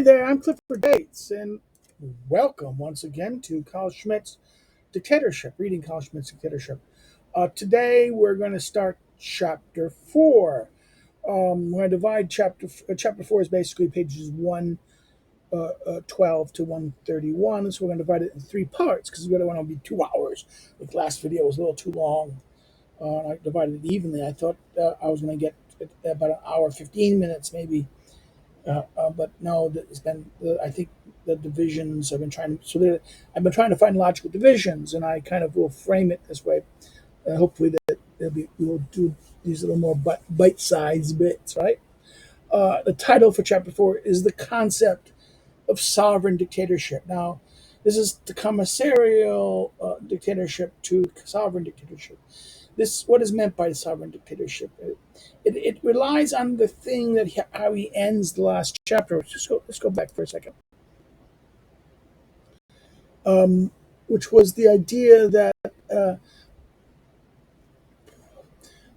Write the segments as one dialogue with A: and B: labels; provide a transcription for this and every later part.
A: There, I'm Clifford Bates, and welcome once again to Carl Schmitt's Dictatorship, reading Carl Schmitt's Dictatorship. Today, we're going to start chapter 4. We're going to divide chapter 4 is basically pages 112 to 131, so we're going to divide it in three parts because we don't want to be 2 hours. The last video was a little too long. I divided it evenly. I thought I was going to get about an hour, 15 minutes maybe. But no, it's been. I think the divisions I've been trying. I've been trying to find logical divisions, and I kind of will frame it this way. Hopefully, that we'll do these little more bite-sized bits, right? The title for chapter 4 is the concept of sovereign dictatorship. Now, this is the commissarial dictatorship to sovereign dictatorship. This what is meant by sovereign dictatorship. It relies on the thing that how he ends the last chapter. Let's go back for a second. Which was the idea that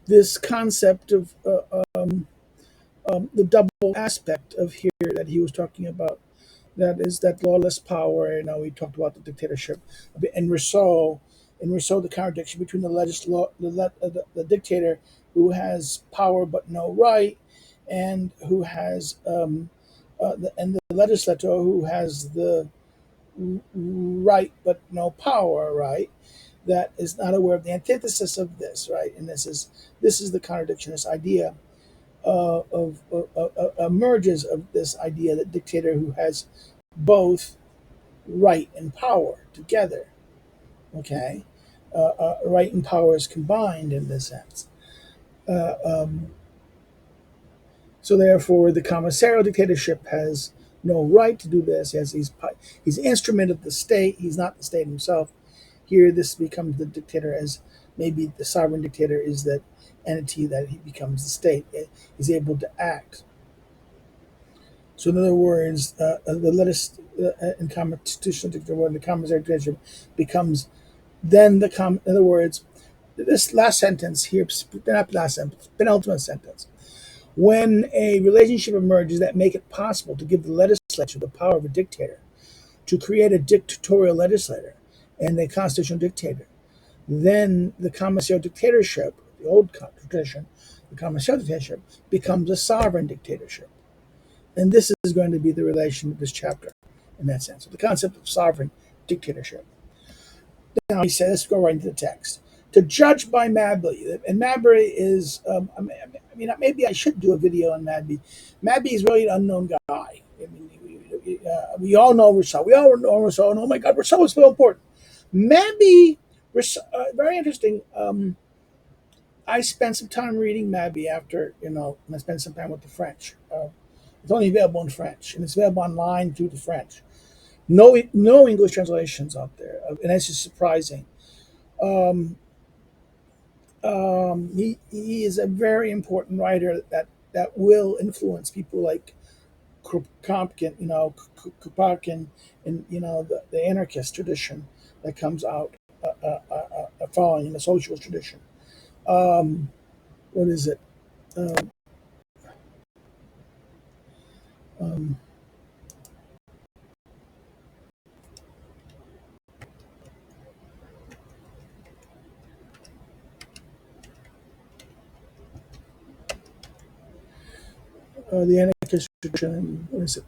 A: this concept of the double aspect of here that he was talking about. That is that lawless power. We talked about the dictatorship, and Rousseau, the contradiction between the dictator who has power but no right, and who has and the legislator who has the right but no power, right? That is not aware of the antithesis of this, right? And this is the contradiction, this idea of emerges of this idea that dictator who has both right and power together. Okay, right and power is combined in this sense. Uh, um, so therefore, the commissarial dictatorship has no right to do this. He's instrument of the state. He's not the state himself. Here, this becomes the dictator as maybe the sovereign dictator is that entity that he becomes the state. He's able to act. So, in other words, the lettuce in constitutional dictator, the commissary dictatorship becomes then in other words, this last sentence here, not last sentence, penultimate sentence. When a relationship emerges that make it possible to give the legislature the power of a dictator, to create a dictatorial legislator and a constitutional dictator, then the commissarial dictatorship, the old tradition, the commissarial dictatorship becomes a sovereign dictatorship. And this is going to be the relation of this chapter in that sense. So the concept of sovereign dictatorship. Now he says, let's go right into the text. To judge by Mably, and Mably is, maybe I should do a video on Mably. Mably is really an unknown guy. We all know Rousseau. We all know Rousseau, and oh my God, Rousseau is so important. Mably, very interesting. I spent some time reading Mably after, and I spent some time with the French. It's only available in French, and it's available online through the French. No English translations out there, and that's just surprising. Um, he is a very important writer that will influence people like Kropotkin, Kropotkin, and the anarchist tradition that comes out following in the socialist tradition. Um, what is it? Um, um, the anarchist tradition. What is it?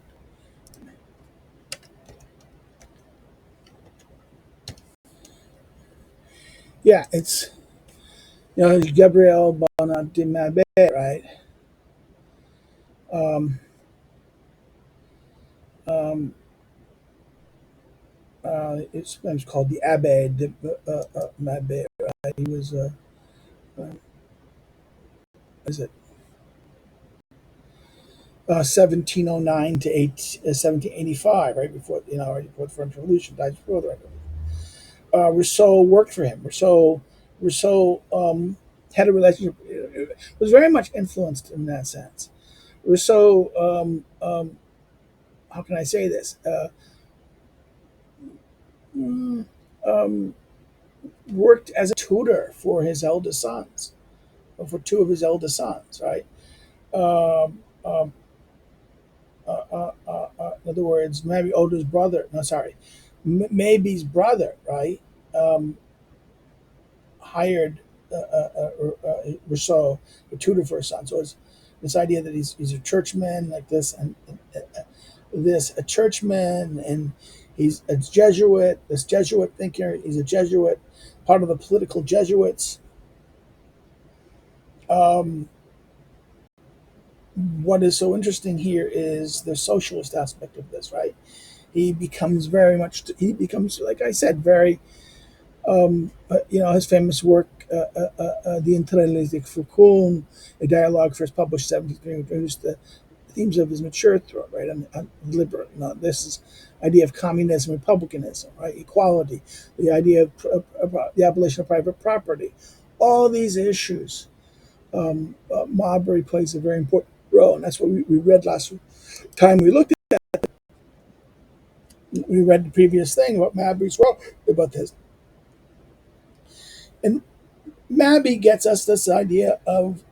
A: Yeah, it's Gabriel Bonat de Mabe, right? Um, um, it's sometimes called the Abbe de Mabe, right? He was, uh, is it 1709 to 1785, right before right before the French Revolution, died before the Revolution. Rousseau worked for him. Rousseau had a relationship. Was very much influenced in that sense. Rousseau, how can I say this? Mm, um, Worked as a tutor for his eldest sons, or for two of his eldest sons, right? Um, um, In other words, maybe Odo's brother. No, sorry, maybe's brother, right? Um, Hired Rousseau to tutor for his son. So it's this idea that he's a churchman like this and this a churchman and he's a Jesuit. This Jesuit thinker. He's a Jesuit, part of the political Jesuits. Um, what is so interesting here is the socialist aspect of this, right? He becomes very much. He becomes, like I said, very. His famous work, The Intellectualistic Foucault, a dialogue first published 1753, introduced the themes of his mature thought, right? On liberal. Now, this is idea of communism, republicanism, right? Equality, the idea of the abolition of private property. All these issues, Marbury plays a very important role, and that's what we read last time we looked at. We read the previous thing about Marbury's role about this, and Mabby gets us this idea of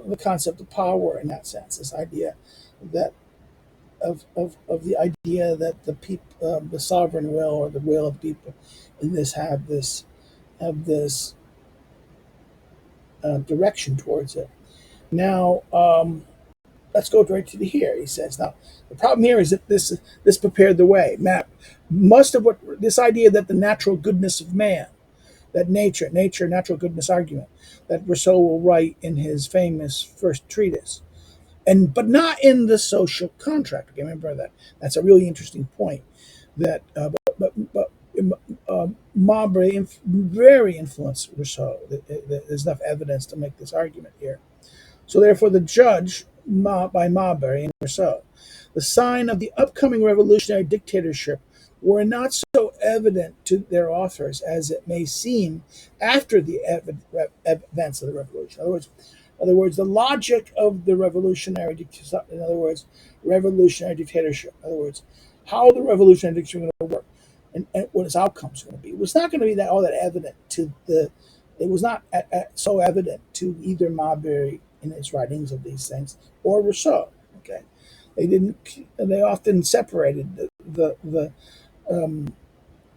A: the concept of power in that sense. This idea that of the idea that the people, the sovereign will or the will of the people, in this have this direction towards it. Now, let's go right to the here. He says, now the problem here is that this prepared the way. Map most of what this idea that the natural goodness of man, that natural goodness argument that Rousseau will write in his famous first treatise, and but not in the social contract. Okay, remember that. That's a really interesting point. That, Marbury very influenced Rousseau. There's enough evidence to make this argument here. So therefore, the judge by Marbury and Rousseau, the sign of the upcoming revolutionary dictatorship were not so evident to their authors as it may seem after the events of the revolution. In other words, the logic of the in other words, revolutionary dictatorship. In other words, how the revolutionary dictatorship is going to work and what its outcomes are going to be. It was not going to be all that evident to the. It was not so evident to either Marbury in his writings of these things or Rousseau. Okay, they didn't. They often separated the um,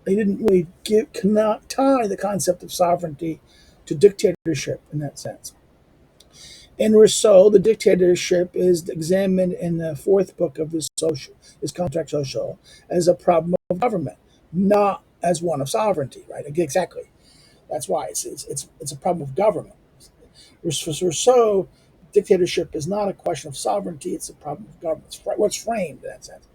A: they didn't really cannot tie the concept of sovereignty to dictatorship in that sense. In Rousseau, the dictatorship is examined in the fourth book of his Contract Social as a problem of government, not as one of sovereignty. Right? Exactly. That's why it's a problem of government. For Rousseau, dictatorship is not a question of sovereignty; it's a problem of government. It's what's framed in that sense.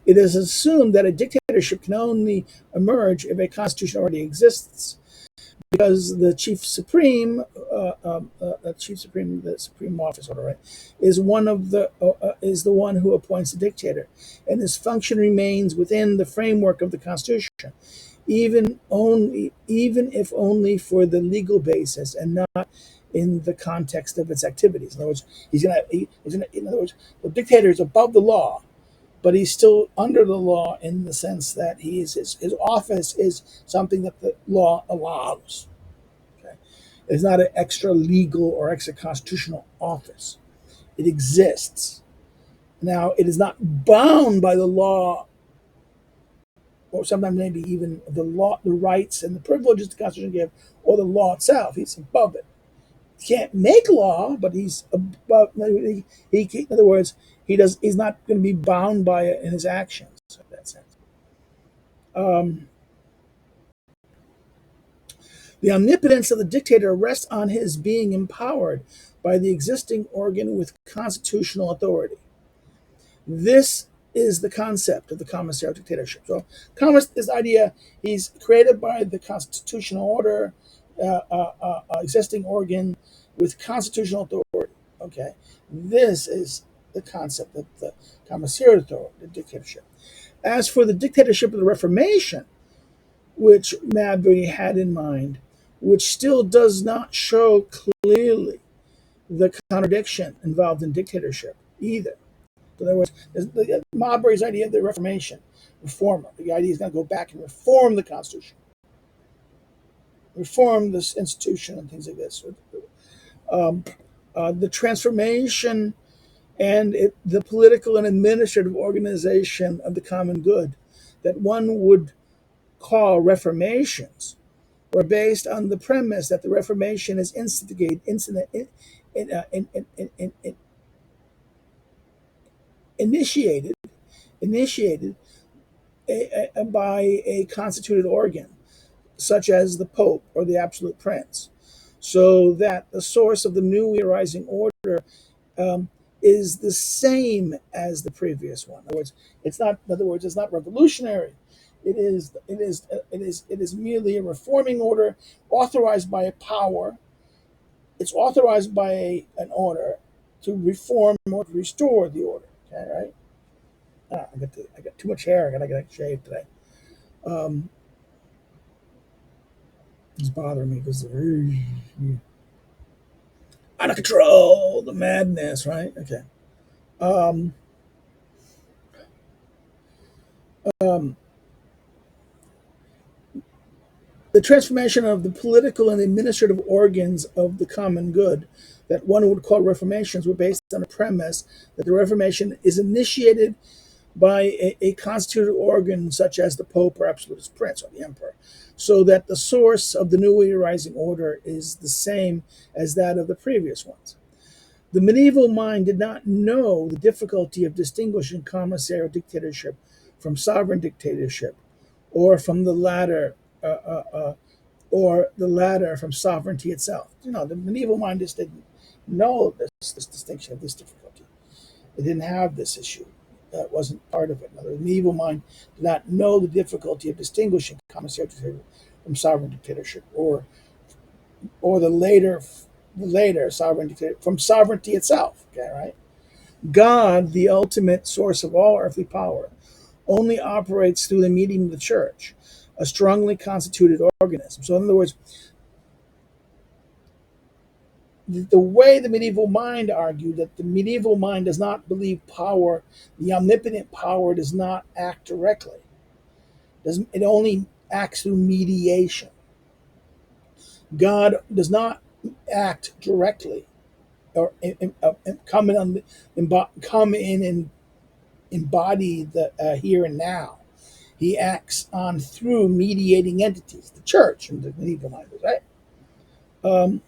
A: It is assumed that a dictatorship can only emerge if a constitution already exists, because the supreme office, right, is the one who appoints the dictator, and his function remains within the framework of the constitution, even if only for the legal basis and not in the context of its activities. In other words, in other words, the dictator is above the law, but he's still under the law in the sense that his office is something that the law allows. Okay? It's not an extra legal or extra constitutional office. It exists. Now, it is not bound by the law, or sometimes maybe even the law, the rights and the privileges the Constitution gives, or the law itself. He's above it. He can't make law, but he's above. In other words, He's not going to be bound by it in his actions. In that sense, um, the omnipotence of the dictator rests on his being empowered by the existing organ with constitutional authority. This is the concept of the commissarial dictatorship. So, this idea, he's created by the constitutional order, existing organ with constitutional authority. Okay, this is the concept of the commissarial authority, the dictatorship. As for the dictatorship of the Reformation, which Mabry had in mind, which still does not show clearly the contradiction involved in dictatorship either. In other words, Marbury's idea of the Reformation, reformer, the idea is going to go back and reform the Constitution, reform this institution and things like this. The transformation and the political and administrative organization of the common good that one would call reformations were based on the premise that the Reformation is initiated initiated by a constituted organ, such as the Pope or the Absolute Prince, so that the source of the newly arising order um, is the same as the previous one. In other words, it's not. In other words, it's not revolutionary. It is merely a reforming order authorized by a power. It's authorized by an order to reform or to restore the order. Okay, right? I got too much hair. I gotta get shaved today. Um, it's bothering me because out of control, the madness, right? Okay. Um, um, the transformation of the political and administrative organs of the common good that one would call reformations were based on the premise that the Reformation is initiated by a constituted organ such as the Pope or Absolute Prince or the Emperor, so that the source of the newly arising order is the same as that of the previous ones. The medieval mind did not know the difficulty of distinguishing commissarial dictatorship from sovereign dictatorship, or from the latter, from sovereignty itself. The medieval mind just didn't know this distinction of this difficulty. It didn't have this issue. That wasn't part of it. The medieval mind did not know the difficulty of distinguishing commissarial dictatorship from sovereign dictatorship, or the later sovereign dictatorship from sovereignty itself. Okay, right? God, the ultimate source of all earthly power, only operates through the medium of the church, a strongly constituted organism. So, in other words, the way the medieval mind argued that the medieval mind does not believe power, the omnipotent power does not act directly. It only acts through mediation. God does not act directly or come in and embody the here and now. He acts on through mediating entities, the church and the medieval minded, right? Um,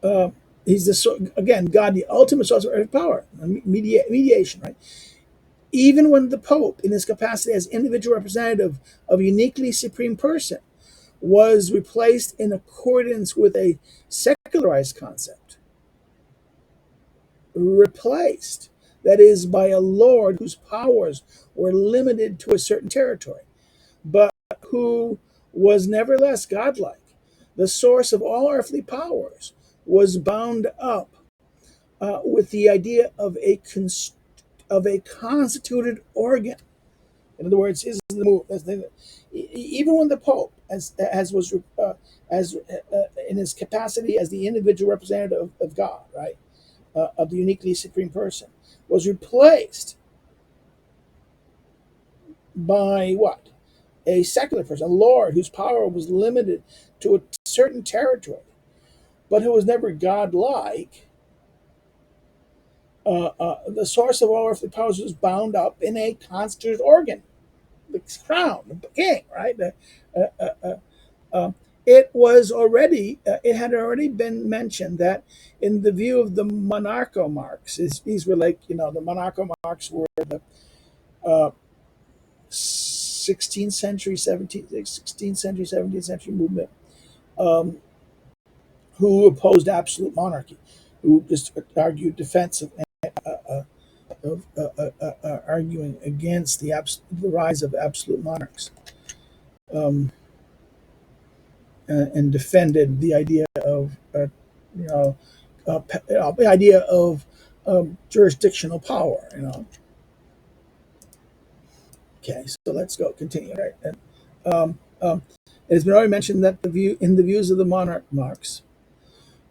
A: uh, he's again God, the ultimate source of power, mediation, right? Even when the Pope, in his capacity as individual representative of a uniquely supreme person, was replaced in accordance with a secularized concept, replaced, that is, by a lord whose powers were limited to a certain territory, but who was nevertheless godlike. The source of all earthly powers was bound up with the idea of a constituted organ. In other words, this is the move. Even when the Pope, as was as in his capacity as the individual representative of God, right, of the uniquely supreme person, was replaced by what? A secular person, a lord whose power was limited to a certain territory, but who was never godlike. The source of all earthly powers was bound up in a constituted organ, the crown, the king, right? Uh, uh, uh, uh, it had already been mentioned that in the view of the monarchomarchs, these were like, the monarchomarchs were the uh, 16th century, 16th century, 17th century movement, um, who opposed absolute monarchy, who just argued defense of arguing against the rise of absolute monarchs, um, and defended the idea of you know the idea of jurisdictional power. Okay, so let's go continue. Right, and, it has been already mentioned that the views of the monarchs,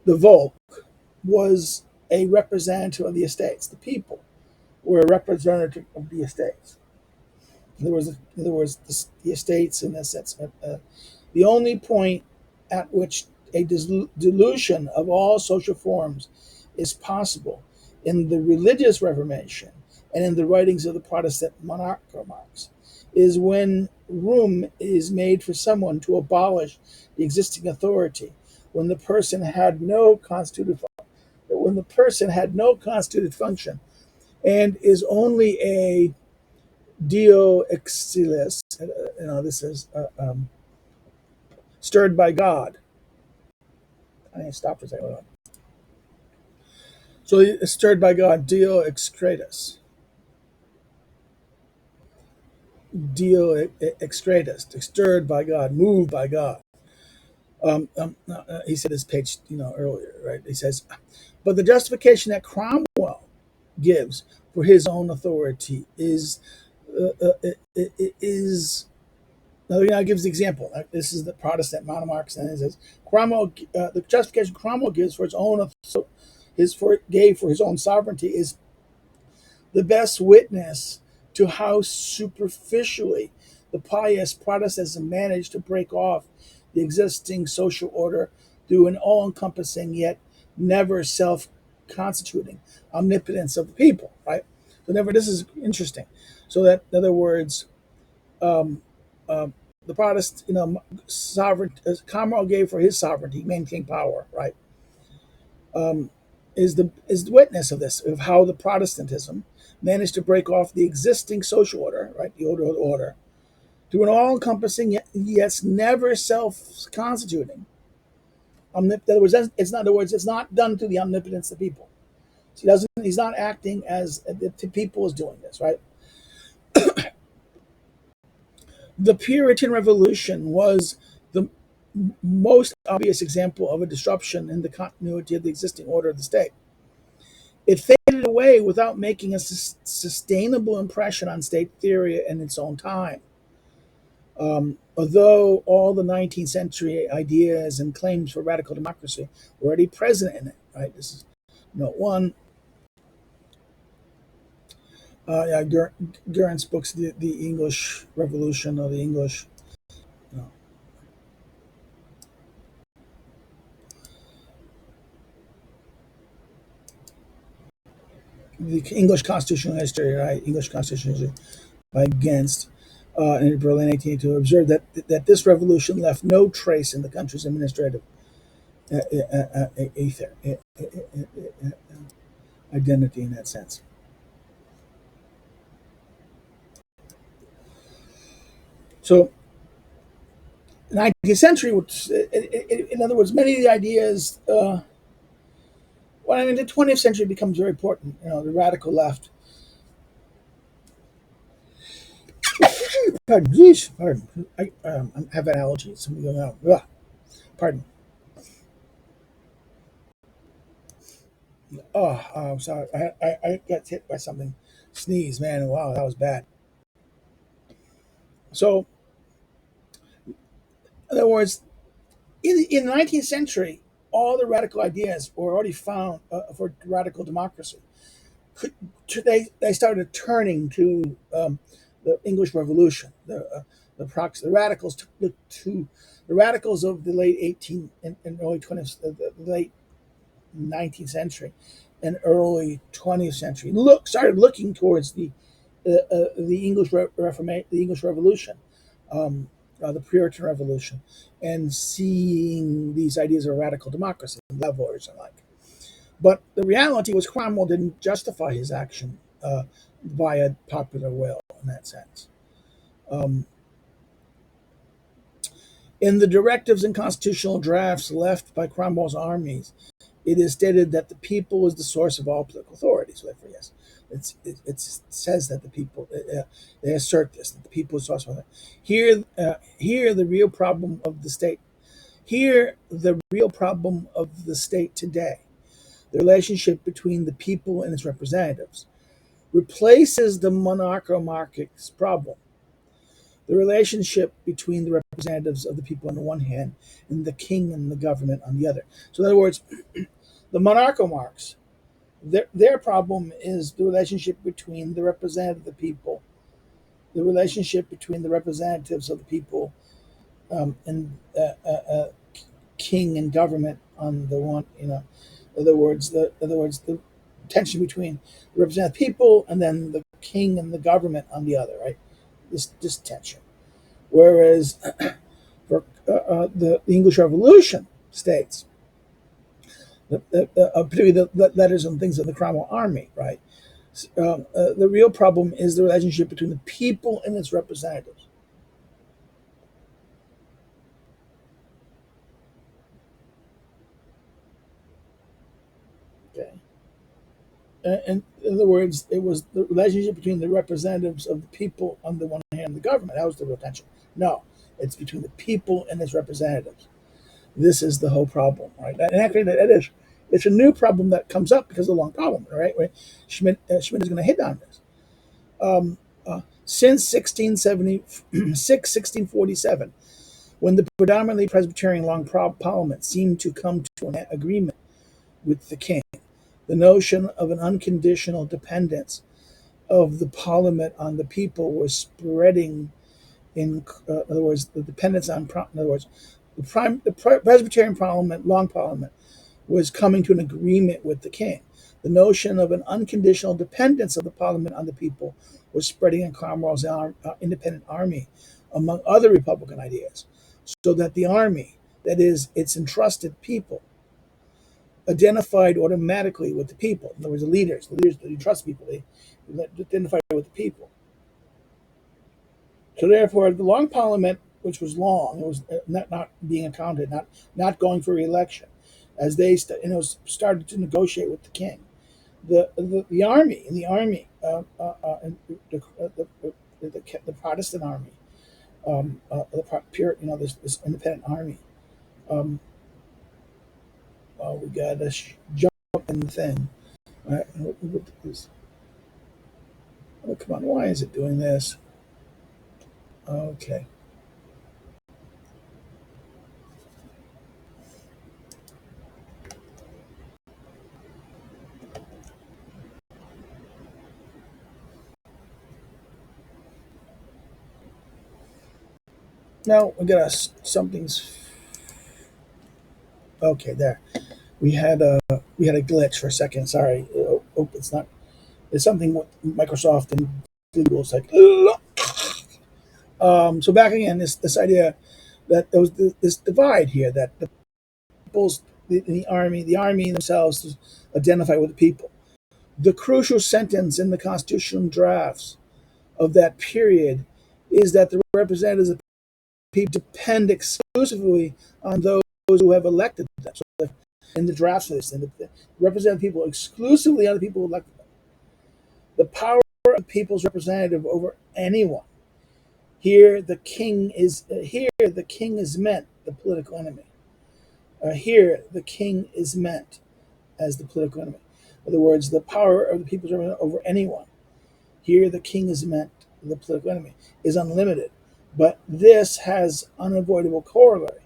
A: the Volk was a representative of the estates. The people were a representative of the estates. In other words, the estates, in a sense, the only point at which a dilution of all social forms is possible in the religious Reformation and in the writings of the Protestant monarchs is when room is made for someone to abolish the existing authority when the person had no constituted function and is only a Dio exilis. This is stirred by God. I need to stop for a second. So it's stirred by God, Dio excretus. Dio excretus, stirred by God, moved by God. He said this page, earlier, right? He says, but the justification that Cromwell gives for his own authority is. Now, gives the example. This is the Protestant monarchs, and it says the justification Cromwell gives for his own gave for his own sovereignty is the best witness to how superficially the pious Protestants managed to break off the existing social order through an all-encompassing yet never self-constituting omnipotence of the people. Right. So, never. This is interesting. So that, in other words, um, um, the Protestant, sovereign Cromwell gave for his sovereignty, maintained power. Right. Um, is the witness of this, of how the Protestantism managed to break off the existing social order, right, the order, through an all-encompassing yet never self-constituting. In other words, it's not done through the omnipotence of the people. So he's not acting as the people is doing this, right? The Puritan Revolution was the most obvious example of a disruption in the continuity of the existing order of the state. It faded away without making a sustainable impression on state theory in its own time. Although all the 19th century ideas and claims for radical democracy were already present in it, right? This is note one. Yeah, Gurrent's books, the English Revolution or the English, you know, the English constitutional history, right? English constitutional history by Against in Berlin 1882 observed that this revolution left no trace in the country's administrative ether, identity in that sense. So, 19th century, in other words, many of the ideas. Well, I mean, the 20th century becomes very important. The radical left. Pardon, geez, pardon. I have an allergy. Something going on. Ugh, pardon. Oh, I'm sorry. I got hit by something. Sneeze, man. Wow, that was bad. So, in other words, in the 19th century, all the radical ideas were already found for radical democracy. Could, they started turning to the English Revolution. The radicals to the radicals of the late 18th and early 20th, the late 19th century and early 20th century. Started looking towards the the English Revolution, the Puritan Revolution, and seeing these ideas of radical democracy, levellers and like. But the reality was Cromwell didn't justify his action via popular will in that sense. Um, in the directives and constitutional drafts left by Cromwell's armies, it is stated that the people is the source of all political authority. So therefore, yes, it says that the people, they assert this, that the people is the source of all. Here, the real problem of the state. Here, the real problem of the state today, the relationship between the people and its representatives, replaces the monarchomachic's problem, the relationship between the representatives of the people on the one hand and the king and the government on the other. So, in other words, the monarchomarchs, their problem is the relationship between the representative of the people, the relationship between the representatives of the people and king and government on the one. In other words, the tension between the representative people and then the king and the government on the other, right? This tension. Whereas for the English Revolution states, particularly the letters and things of the Cromwell army, right? The real problem is the relationship between the people and its representatives. Okay. In other words, it was the relationship between the representatives of the people on the one hand and the government. That was the real tension. No, it's between the people and its representatives. This is the whole problem, right? And actually, that is it's a new problem that comes up because of the long problem, right? Schmitt is going to hit on this. Since 1676, 1647, when the predominantly Presbyterian Long Parliament seemed to come to an agreement with the king, the notion of an unconditional dependence of the Parliament on the people was spreading. In other words, the dependence on, in other words, the Presbyterian Parliament, Long Parliament, was coming to an agreement with the king. The notion of an unconditional dependence of the Parliament on the people was spreading in Cromwell's independent army, among other Republican ideas, so that the army, that is, its entrusted people, identified automatically with the people. In other words, the leaders that entrust people, they identified with the people. So therefore, the Long Parliament, which was long, it was not being accounted, not going for re-election, as they started to negotiate with the king. The army, and the Protestant army, this independent army. Um, we got to jump in the thing. All right, oh, come on, why is it doing this? Okay. Now we got something's okay there. We had a glitch for a second. Sorry. Oh, it's not. It's something with Microsoft and Google. It's like, so back again. This idea that there was this divide here that the people's the army themselves identify with the people. The crucial sentence in the constitutional drafts of that period is that the representatives of the people depend exclusively on those who have elected them. So in the drafts of this, and represent people exclusively on the people who elected them. The power of the people's representative over anyone. Here the king is meant the political enemy. Here the king is meant as the political enemy. In other words, the power of the people's representative over anyone. Here the king is meant the political enemy is unlimited. But this has unavoidable corollary.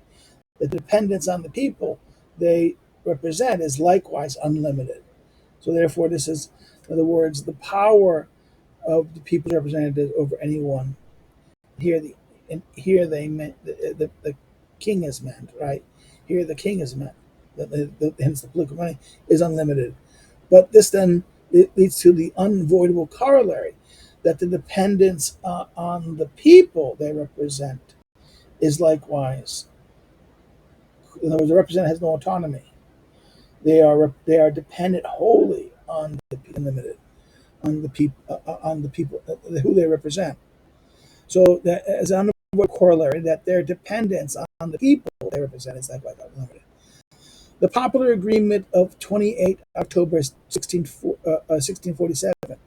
A: The dependence on the people they represent is likewise unlimited. So therefore, this is, in other words, the power of the people's representative over anyone. Here they meant the king is meant, right? Here the king is meant. Hence the political money is unlimited. But this then it leads to the unavoidable corollary that the dependence on the people they represent is likewise. In other words, the representative has no autonomy. They are dependent wholly on the limited on the people who they represent. So that as an unavoidable corollary that their dependence on the people they represent is likewise unlimited. The popular agreement of 28 October 1647,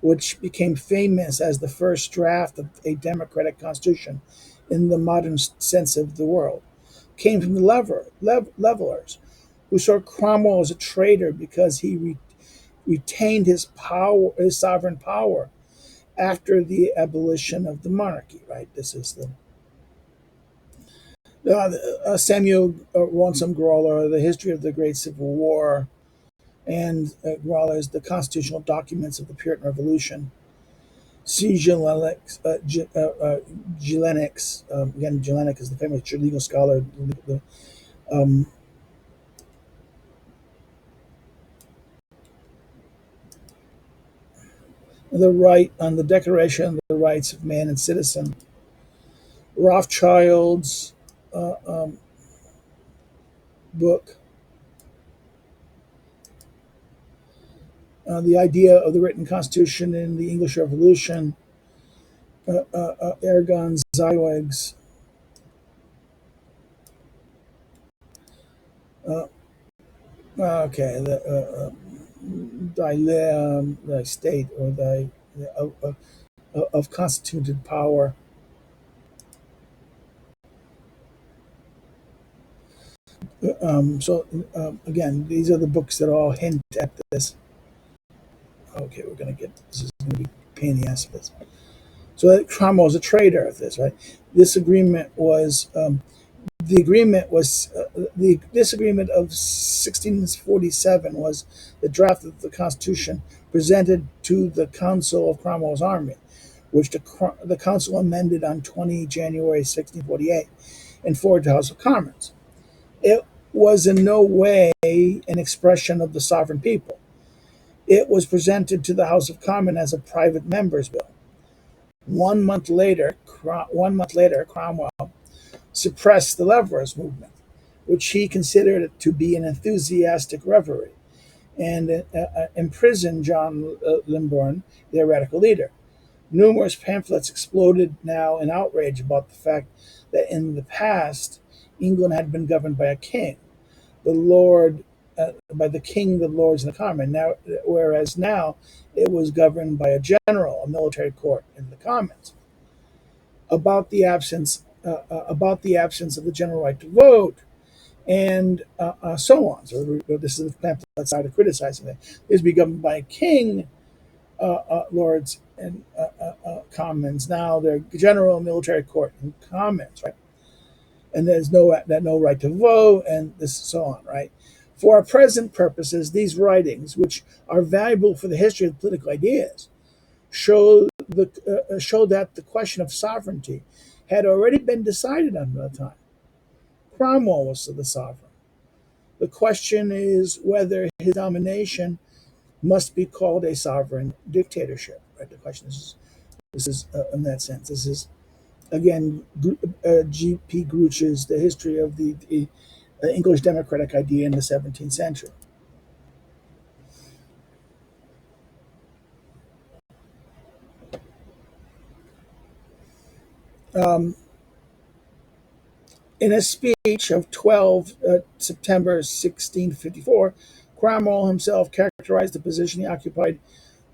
A: which became famous as the first draft of a democratic constitution in the modern sense of the word, came from the levelers, who saw Cromwell as a traitor because he retained his sovereign power after the abolition of the monarchy. Right. This is the Samuel Ransom Groller, The History of the Great Civil War, and Groller's The Constitutional Documents of the Puritan Revolution. C. Gillenix, again, Gillenix is the famous legal scholar. Um, the right on the Declaration of the Rights of Man and Citizen, Rothschild's uh, um, book, The Idea of the Written Constitution in the English Revolution, Ergon Zeiweg's uh, okay, thy state or thy of constituted power. Again, these are the books that all hint at this. Okay, we're going to get this is going to be a pain in the ass of this. So that Cromwell was a traitor of this, right? This agreement was the agreement was the disagreement of 1647 was the draft of the Constitution presented to the Council of Cromwell's army, which the Council amended on 20 January 1648 and forwarded to the House of Commons. It was in no way an expression of the sovereign people. It was presented to the House of Commons as a private member's bill. 1 month later, Cromwell suppressed the Leverous movement, which he considered to be an enthusiastic reverie, and imprisoned John Limborne, their radical leader. Numerous pamphlets exploded now in outrage about the fact that in the past, England had been governed by a king, the Lord, by the king, the lords, and the common. Now, whereas now it was governed by a general, a military court, and the commons. About the absence of the general right to vote, and so on. So this is the pamphlet side of criticizing it. Is be governed by a king, lords, and commons. Now they're general, military court, and commons, right? And there's no right to vote, and this so on, right? For our present purposes, these writings, which are valuable for the history of political ideas, show that the question of sovereignty had already been decided on the time. Cromwell was the sovereign. The question is whether his domination must be called a sovereign dictatorship. Right? The question is, this is in that sense. This is again G.P. Rouge's The History of the English Democratic Idea in the 17th Century. Um, in a speech of 12 September 1654, Cromwell himself characterized the position he occupied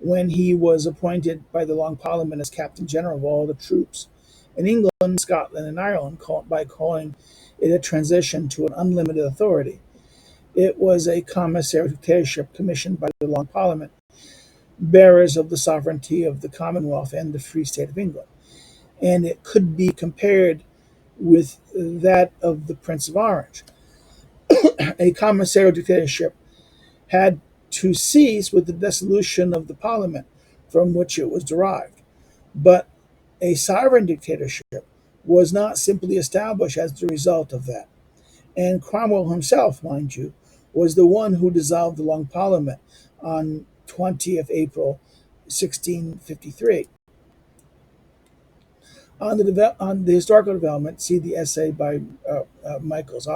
A: when he was appointed by the Long Parliament as Captain General of all the troops in England, Scotland, and Ireland by calling it a transition to an unlimited authority. It was a commissary dictatorship commissioned by the Long Parliament, bearers of the sovereignty of the Commonwealth and the Free State of England, and it could be compared with that of the Prince of Orange. A commissarial dictatorship had to cease with the dissolution of the parliament from which it was derived. But a sovereign dictatorship was not simply established as the result of that. And Cromwell himself, mind you, was the one who dissolved the Long Parliament on 20th April 1653. On the historical development, see the essay by Michaels.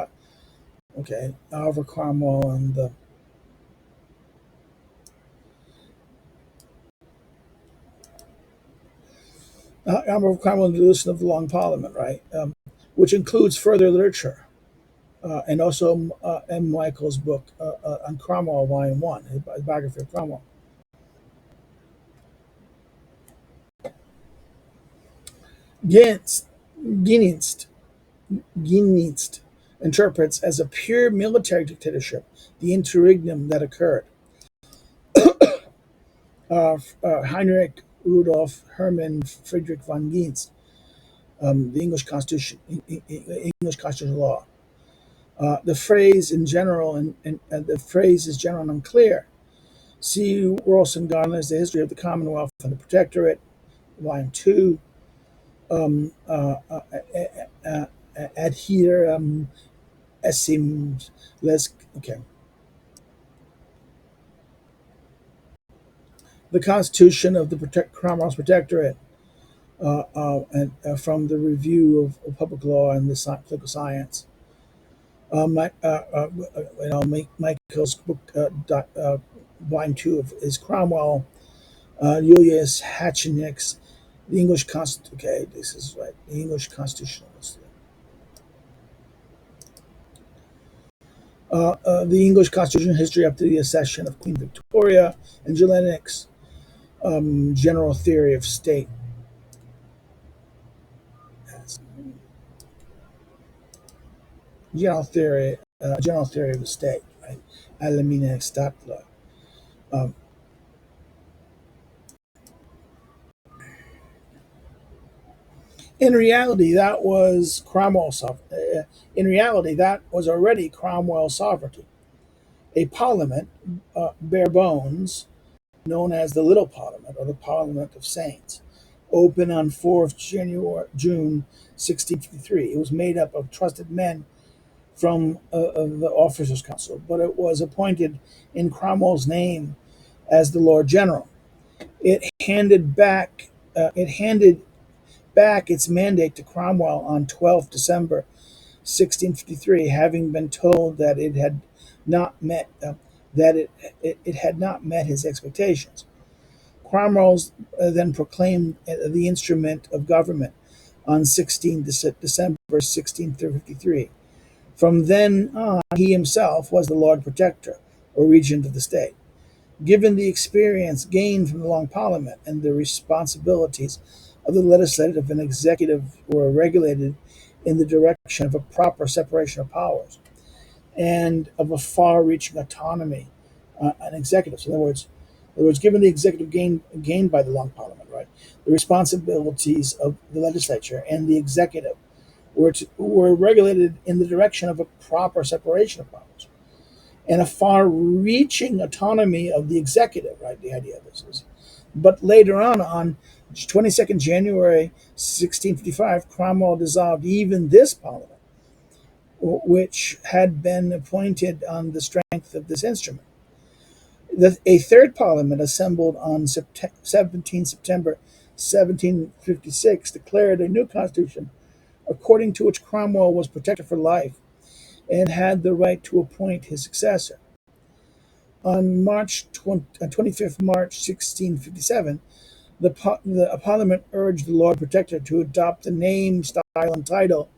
A: Okay, Oliver Cromwell and the Oliver Cromwell and the Dissolution of the Long Parliament, right? Which includes further literature, and also M. Michael's book on Cromwell, Volume One, his biography of Cromwell. Ginst, Ginst, Ginst interprets as a pure military dictatorship the interregnum that occurred. Heinrich Rudolf Hermann Friedrich von Ginst, the English Constitution, English constitutional law. The phrase in general, and the phrase is general and unclear. See Rawson Garner's The History of the Commonwealth and the Protectorate, Volume 2. Adhere Essim Les. Okay. The Constitution of the Cromwell's Protectorate, and from the Review of Public Law and the Political Science. Michael's book, volume 2 of is Cromwell, Julius Hatchenick's The English Constitution. Okay, this is right. The English Constitutionalist. The English Constitution History up to the accession of Queen Victoria, and Jelenick's General Theory of State. General theory of the state, right? Allgemeine Staatler. Um, in reality, that was Cromwell's. In reality, that was already Cromwell's sovereignty. A parliament, bare bones, known as the Little Parliament or the Parliament of Saints, opened on 4th June 1653. It was made up of trusted men from the Officers' Council, but it was appointed in Cromwell's name as the Lord General. It handed back its mandate to Cromwell on 12th December 1653, having been told that it had not met it had not met his expectations. Cromwell then proclaimed the instrument of government on 16th December 1653. From then on, he himself was the Lord Protector, or Regent of the State. Given the experience gained from the Long Parliament and the responsibilities of the legislative and executive were regulated in the direction of a proper separation of powers and of a far-reaching autonomy and executive. So in other words, given the executive gained by the Long Parliament, right, the responsibilities of the legislature and the executive were regulated in the direction of a proper separation of powers and a far-reaching autonomy of the executive, right? The idea of this is. But later on 22nd January 1655, Cromwell dissolved even this parliament, which had been appointed on the strength of this instrument. A third parliament, assembled on 17 September 1756, declared a new constitution according to which Cromwell was protected for life and had the right to appoint his successor. On 25th March 1657, the Parliament urged the Lord Protector to adopt the name, style, and title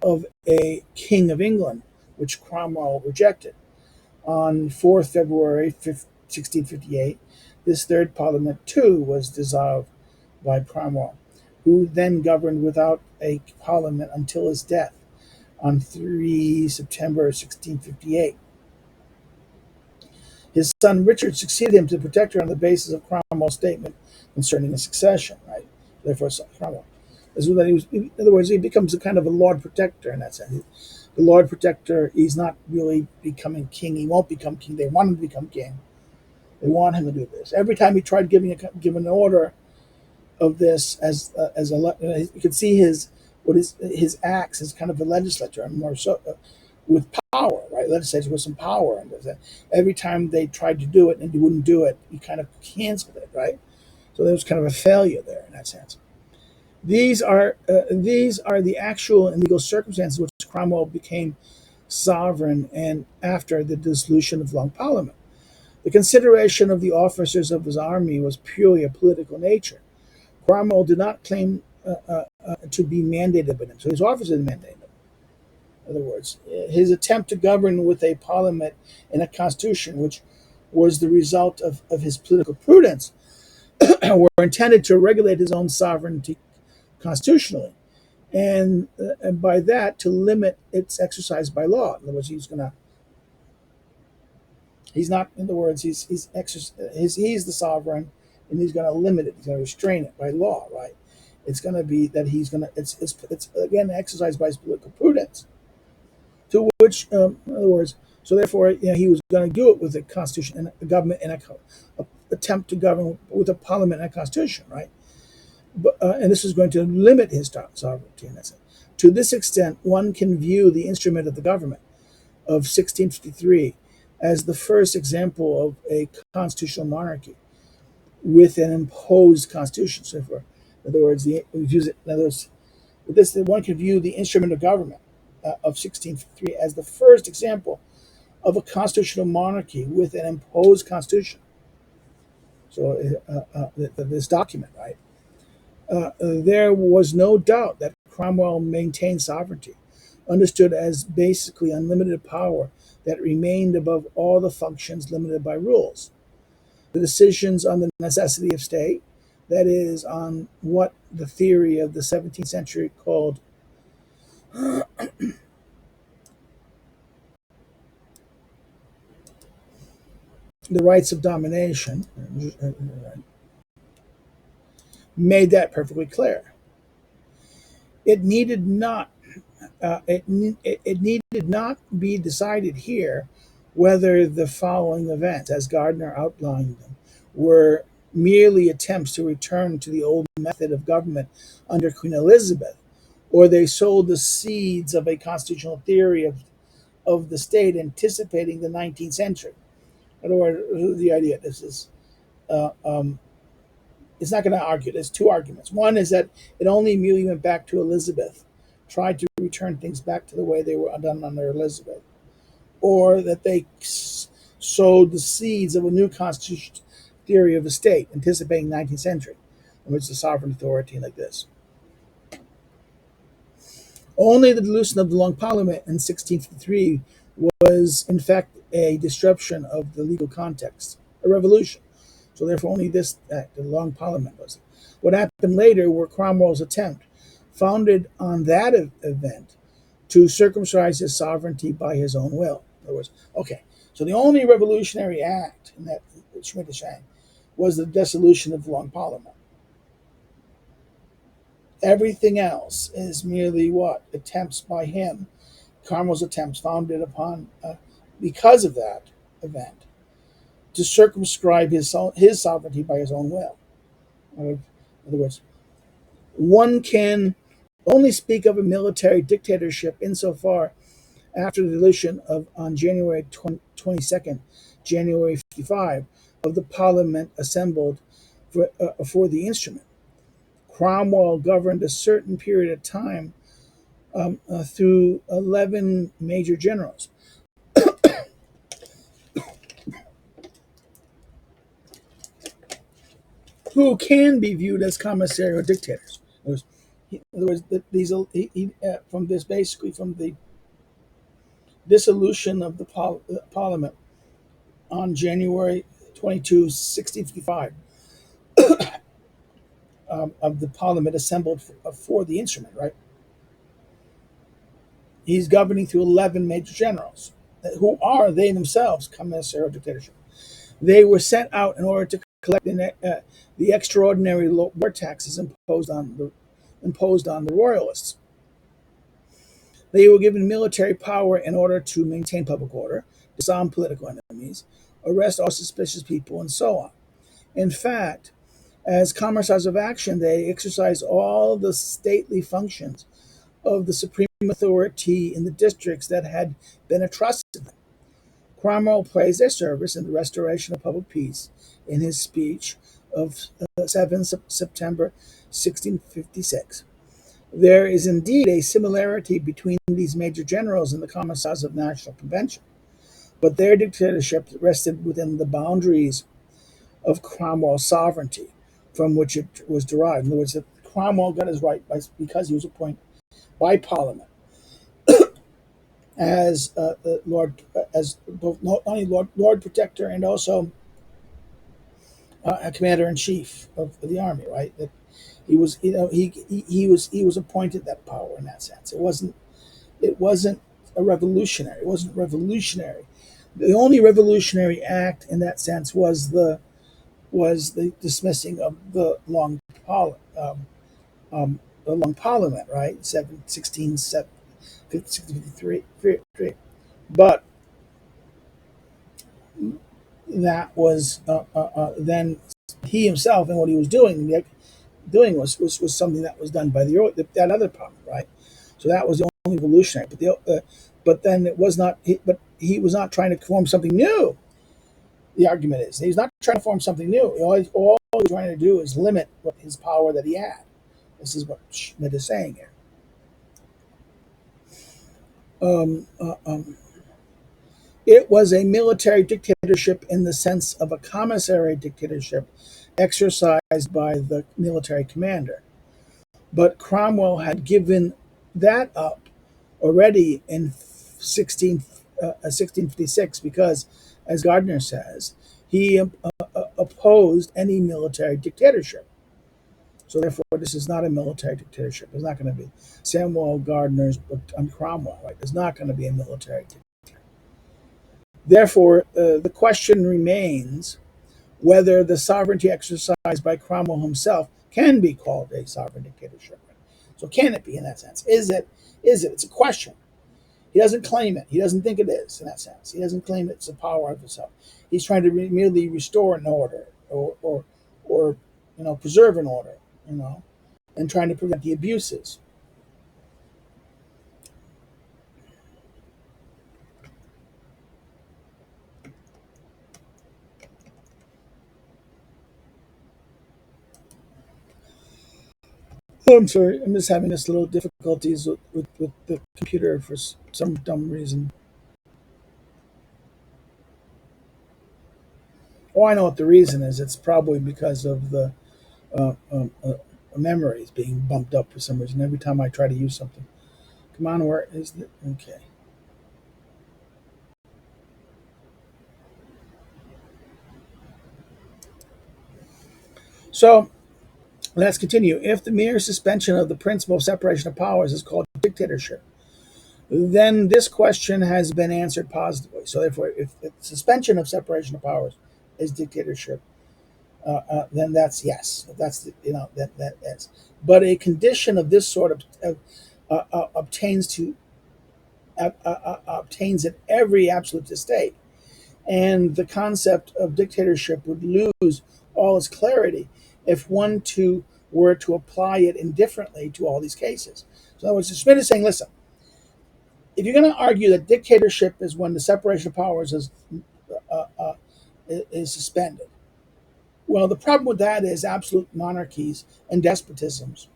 A: of a King of England, which Cromwell rejected. On 4th February 1658, this third Parliament too was dissolved by Cromwell, who then governed without a Parliament until his death on 3 September 1658. His son Richard succeeded him to protector on the basis of Cromwell's statement concerning his succession, right? Therefore, Cromwell. In other words, he becomes a kind of a Lord Protector in that sense. The Lord Protector, he's not really becoming king. He won't become king. They want him to become king. They want him to do this. Every time he tried giving an order of this you could see his acts as kind of a legislature and more so with power, right? Legislature with some power, and every time they tried to do it and he wouldn't do it, he kind of canceled it, right? So there was kind of a failure there in that sense. These are the actual and legal circumstances which Cromwell became sovereign and after the dissolution of Long Parliament. The consideration of the officers of his army was purely a political nature. Cromwell did not claim to be mandated by him, so his officers mandated him. In other words, his attempt to govern with a parliament and a constitution, which was the result of his political prudence, were intended to regulate his own sovereignty constitutionally, and by that to limit its exercise by law. In other words, he's not. In other words, he's the sovereign, and he's going to limit it. He's going to restrain it by law, right? It's going to be that he's going to. It's again exercised by his political prudence. To which, in other words, so therefore, he was going to do it with a constitution and a government and a attempt to govern with a parliament and a constitution, right? But and this is going to limit his sovereignty in that sense. To this extent, one can view the instrument of the government of 1653 as the first example of a constitutional monarchy. with an imposed constitution. So, in other words, we use it. In other words, with this, one could view the instrument of government of 1653 as the first example of a constitutional monarchy with an imposed constitution. So, this document, right? There was no doubt that Cromwell maintained sovereignty, understood as basically unlimited power that remained above all the functions limited by rules. The decisions on the necessity of state, that is, on what the theory of the 17th century called the rights of domination, made that perfectly clear. It needed not it needed not be decided here whether the following events, as Gardner outlined them, were merely attempts to return to the old method of government under Queen Elizabeth, or they sowed the seeds of a constitutional theory of the state anticipating the 19th century. In other words, the idea this is uh, um, it's not going to argue. There's two arguments. One is that it only merely went back to Elizabeth, tried to return things back to the way they were done under Elizabeth, or that they sowed the seeds of a new constitutional theory of the state, anticipating 19th century, in which the sovereign authority like this. Only the dissolution of the Long Parliament in 1653 was, in fact, a disruption of the legal context, a revolution. So therefore, only this act, the Long Parliament, was it. What happened later were Cromwell's attempt, founded on that event, to circumcise his sovereignty by his own will. In other words, okay, so the only revolutionary act in that Schmitt is saying was the dissolution of the Long Parliament. Everything else is merely what? Attempts by him, Cromwell's attempts founded upon, because of that event, to circumscribe his sovereignty by his own will. In other words, one can only speak of a military dictatorship insofar after the dissolution of on January 22nd, January 55, of the Parliament assembled for the instrument. Cromwell governed a certain period of time through 11 major generals, who can be viewed as commissarial dictators. In other words, from this basically from the dissolution of the Parliament on January 22, 1655, of the Parliament assembled for the instrument, right? He's governing through 11 major generals, who are they themselves commissarial dictatorship. They were sent out in order to collect the extraordinary war taxes imposed on the royalists. They were given military power in order to maintain public order, disarm political enemies, arrest all suspicious people, and so on. In fact, as commissars of action, they exercised all the stately functions of the supreme authority in the districts that had been entrusted to them. Cromwell praised their service in the restoration of public peace in his speech of 7 September 1656. There is indeed a similarity between these major generals and the commissars of National Convention, but their dictatorship rested within the boundaries of Cromwell's sovereignty, from which it was derived. In other words, Cromwell got his right because he was appointed by Parliament as as both not only Lord Protector and also a commander in chief of the army. Right, that he was, he was appointed that power in that sense. It wasn't a revolutionary. It wasn't revolutionary. The only revolutionary act in that sense was the dismissing of the Long Parliament, right? 1653. But that was then he himself and what he was doing was something that was done by that other Parliament, right? So that was the only revolutionary. But then it was not. But he was not trying to form something new. The argument is he's not trying to form something new. All he's trying to do is limit what his power that he had. This is what Schmitt is saying here. Um, uh, um, it was a military dictatorship in the sense of a commissary dictatorship exercised by the military commander. But Cromwell had given that up already in 1656 because, as Gardner says, he opposed any military dictatorship. So therefore, this is not a military dictatorship. It's not going to be Samuel Gardner's book on Cromwell. Right? It's not going to be a military dictatorship. Therefore, the question remains whether the sovereignty exercised by Cromwell himself can be called a sovereign dictatorship. So can it be in that sense? Is it? Is it? It's a question. He doesn't claim it. He doesn't think it is in that sense. He doesn't claim it's a power of himself. He's trying to merely restore an order or preserve an order, and trying to prevent the abuses. Oh, I'm sorry. I'm just having this little difficulties with the computer for some dumb reason. Oh, I know what the reason is. It's probably because of the uh, um, uh, memories being bumped up for some reason every time I try to use something. Come on, where is it? Okay. So let's continue. If the mere suspension of the principle of separation of powers is called dictatorship, then this question has been answered positively. So therefore, if suspension of separation of powers is dictatorship, then that's yes. That's that is. But a condition of this sort obtains in every absolute state, and the concept of dictatorship would lose all its clarity if one were to apply it indifferently to all these cases. So, in other words, Schmitt is saying, listen, if you're going to argue that dictatorship is when the separation of powers uh, uh, is suspended, well, the problem with that is absolute monarchies and despotisms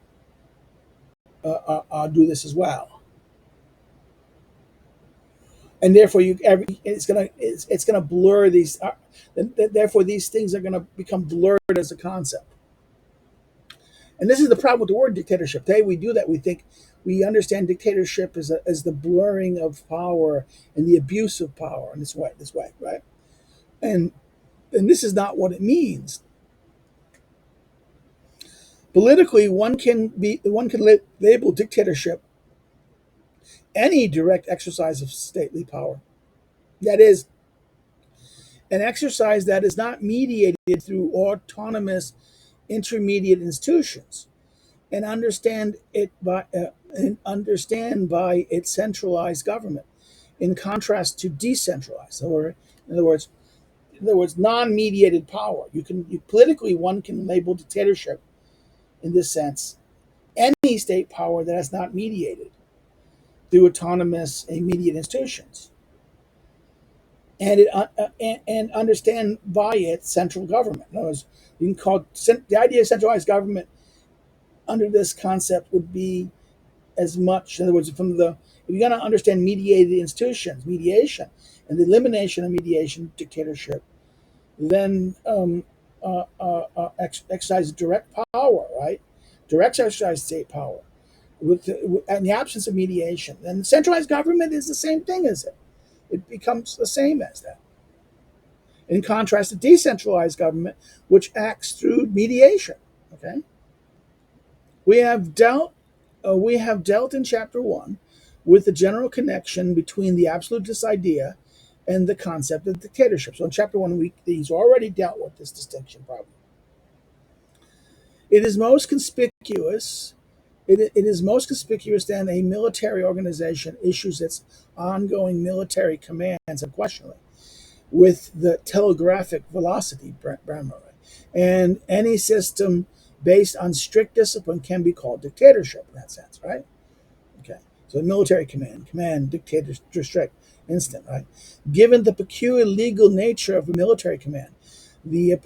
A: do this as well, and therefore it's gonna blur these. Therefore, these things are going to become blurred as a concept. And this is the problem with the word dictatorship. Today we do that. We understand dictatorship as the blurring of power and the abuse of power in this way, right? And and this is not what it means. Politically, one can label dictatorship any direct exercise of stately power. That is, an exercise that is not mediated through autonomous intermediate institutions and understand by its centralized government, in contrast to decentralized, or in other words, non-mediated power. Politically, one can label dictatorship in this sense any state power that is not mediated through autonomous immediate institutions, and understand by it central government. In other words, you can call the idea of centralized government under this concept would be as much. In other words, if you're going to understand mediated institutions, mediation, and the elimination of mediation, dictatorship, then exercise direct power, right? Direct exercise state power in the absence of mediation. And centralized government is the same thing as it. It becomes the same as that. In contrast to decentralized government, which acts through mediation. Okay, we have dealt in chapter 1 with the general connection between the absolutist idea and the concept of dictatorship. So in chapter 1, he's already dealt with this distinction problem. It is most conspicuous. It is most conspicuous then a military organization issues its ongoing military commands unquestionably with the telegraphic velocity, Brammer. And any system based on strict discipline can be called dictatorship in that sense, right? Okay. So military command, dictator, strict, instant, right? Given the peculiar legal nature of a military command, the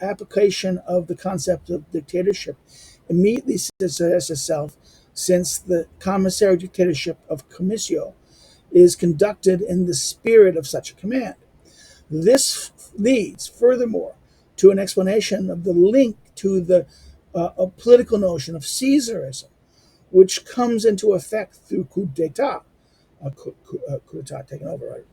A: application of the concept of dictatorship immediately suggests itself, since the commissary dictatorship of Commissio is conducted in the spirit of such a command. This leads, furthermore, to an explanation of the link to the political notion of Caesarism, which comes into effect through coup d'etat, coup d'etat taken over, right?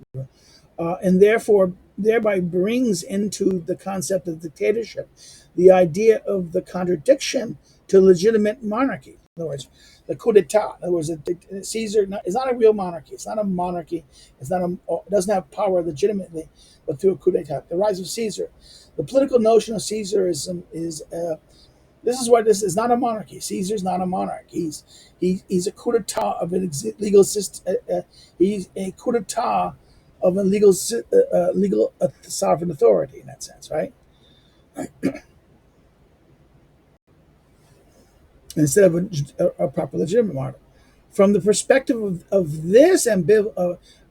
A: And therefore thereby brings into the concept of dictatorship the idea of the contradiction to legitimate monarchy. In other words, the coup d'etat. In other words, Caesar is not a real monarchy. It's not a monarchy. It doesn't have power legitimately, but through a coup d'etat. The rise of Caesar. The political notion of Caesarism is this is what this is not a monarchy. Caesar's not a monarch. He's a coup d'etat of an legal system. He's a coup d'etat of a legal sovereign authority in that sense, right? Instead of a proper legitimate monarch. From the perspective of this from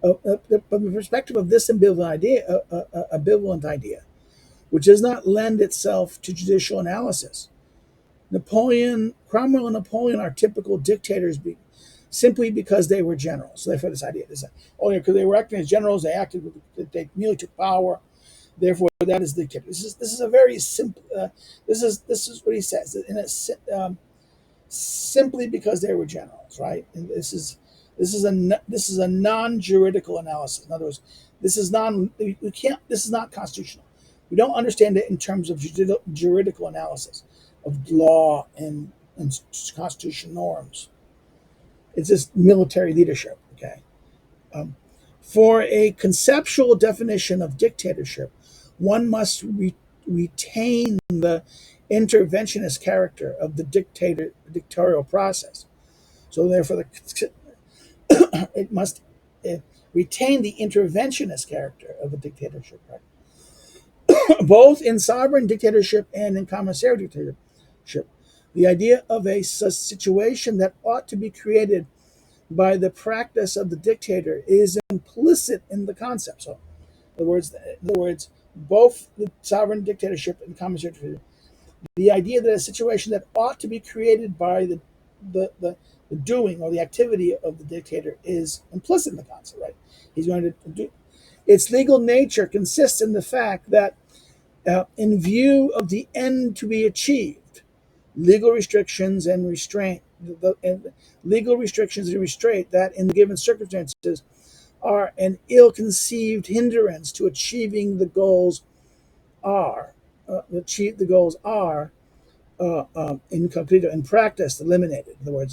A: the perspective of this ambivalent idea, which does not lend itself to judicial analysis, Cromwell and Napoleon are typical dictators simply because they were generals. So therefore, this idea is because they were acting as generals, they merely took power. Therefore, that is dictator. This is a very simple. This is what he says. Simply because they were generals, right? And this is a non-juridical analysis. In other words, we can't. This is not constitutional. We don't understand it in terms of juridical analysis of law and constitutional norms. It's just military leadership. Okay. For a conceptual definition of dictatorship, one must retain the interventionist character of the dictatorial process. So therefore, it must retain the interventionist character of a dictatorship, right? Both in sovereign dictatorship and in commissary dictatorship. The idea of a situation that ought to be created by the practice of the dictator is implicit in the concept. So, in other words, both the sovereign dictatorship and commissary dictatorship, the idea that a situation that ought to be created by the doing or the activity of the dictator is implicit in the concept, right? He's going to do. Its legal nature consists in the fact that, in view of the end to be achieved, legal restrictions and restraint, legal restrictions and restraint that, in the given circumstances, are an ill-conceived hindrance to achieving the goals are in concreto, in practice, eliminated. In other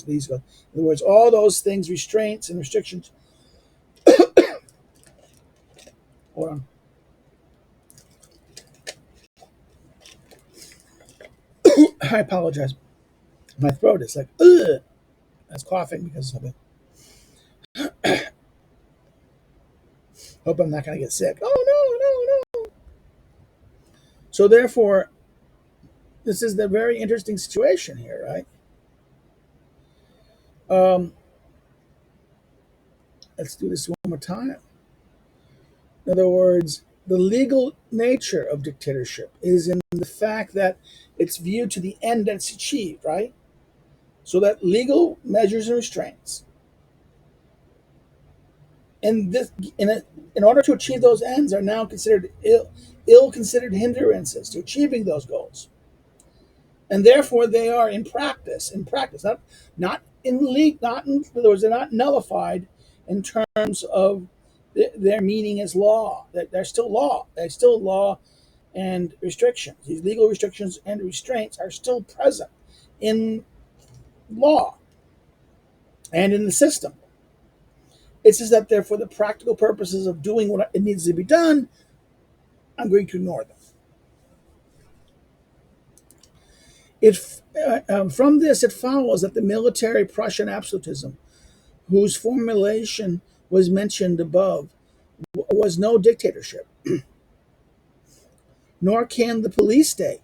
A: words, all those things, restraints and restrictions. Hold on. I apologize. My throat is like, ugh. I was coughing because of it. Hope I'm not going to get sick. Oh, no, no, no. So, therefore, this is the very interesting situation here, right? Let's do this one more time. In other words, the legal nature of dictatorship is in the fact that it's viewed to the end that's achieved, right? So that legal measures and restraints, and in order to achieve those ends, are now considered ill-considered hindrances to achieving those goals, and therefore they are in practice, not in league, not in other words, they're not nullified in terms of their meaning as law. That they're still law. They're still law and restrictions. These legal restrictions and restraints are still present in law and in the system. It's just that, therefore, the practical purposes of doing what it needs to be done, I'm going to ignore them. From this, it follows that the military Prussian absolutism, whose formulation was mentioned above, was no dictatorship, nor can the police state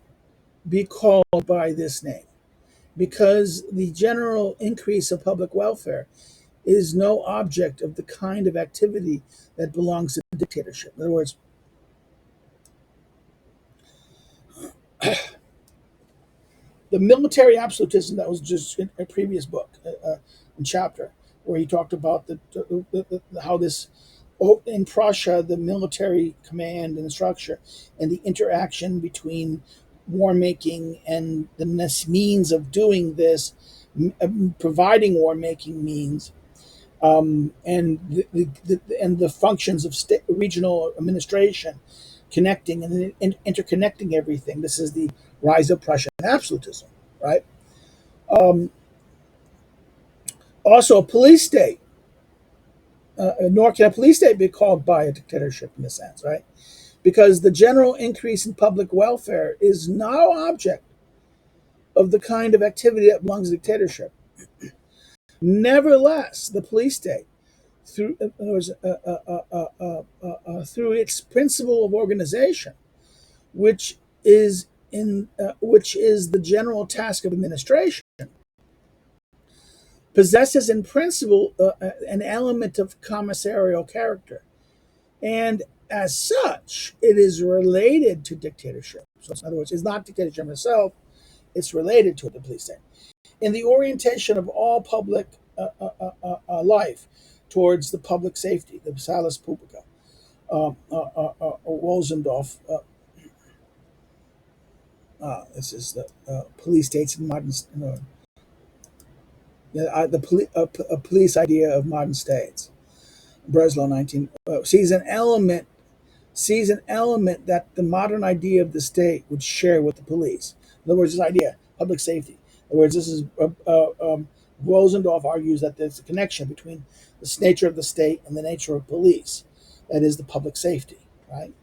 A: be called by this name, because the general increase of public welfare is no object of the kind of activity that belongs to dictatorship. In other words, The military absolutism that was just in a previous book, chapter, where he talked about how this in Prussia, the military command and structure and the interaction between war making and the means of doing this, providing war making means, and the functions of regional administration, connecting and interconnecting everything. This is the rise of Prussian absolutism, right? Um, Also, a police state, nor can a police state be called by a dictatorship in a sense, right? Because the general increase in public welfare is no object of the kind of activity that belongs to dictatorship. Nevertheless, the police state, through through its principle of organization, which which is the general task of administration, possesses in principle an element of commissarial character, and as such, it is related to dictatorship. So, in other words, it's not dictatorship itself; it's related to the police state. In the orientation of all public life towards the public safety, the salus publica, Wolzendorf. This is the police states in modern, a police idea of modern states. Breslau 19 sees an element that the modern idea of the state would share with the police. In other words, this idea, public safety. In other words, this is Rosendorf argues that there's a connection between the nature of the state and the nature of police. That is the public safety, right?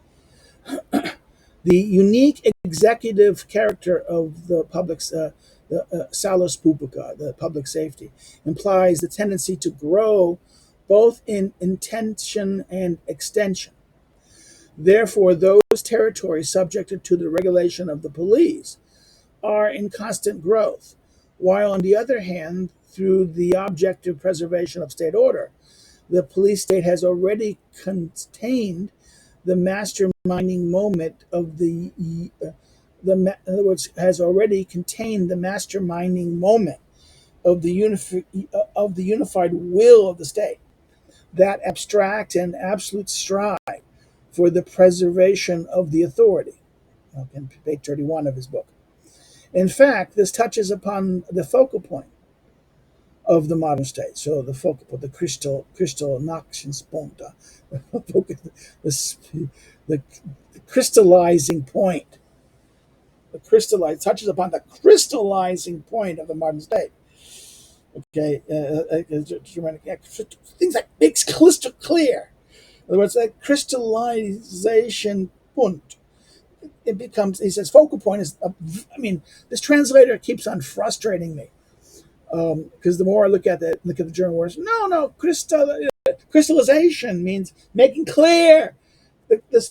A: The unique executive character of the public, salus publica, the public safety, implies the tendency to grow both in intention and extension. Therefore, those territories subjected to the regulation of the police are in constant growth, while on the other hand, through the objective preservation of state order, the police state has already contained the masterminding moment of in other words, has already contained the masterminding moment of of the unified will of the state, that abstract and absolute strive for the preservation of the authority. In page 31 of his book. In fact, this touches upon the focal point of the modern state. So the focal point, the Kristallnachtspunkt, the crystallizing point. Touches upon the crystallizing point of the modern state. Okay, things like makes crystal clear. In other words, that crystallization point. It becomes, he says, focal point is, this translator keeps on frustrating me. Because the more I look at the German words, no, crystallization means making clear,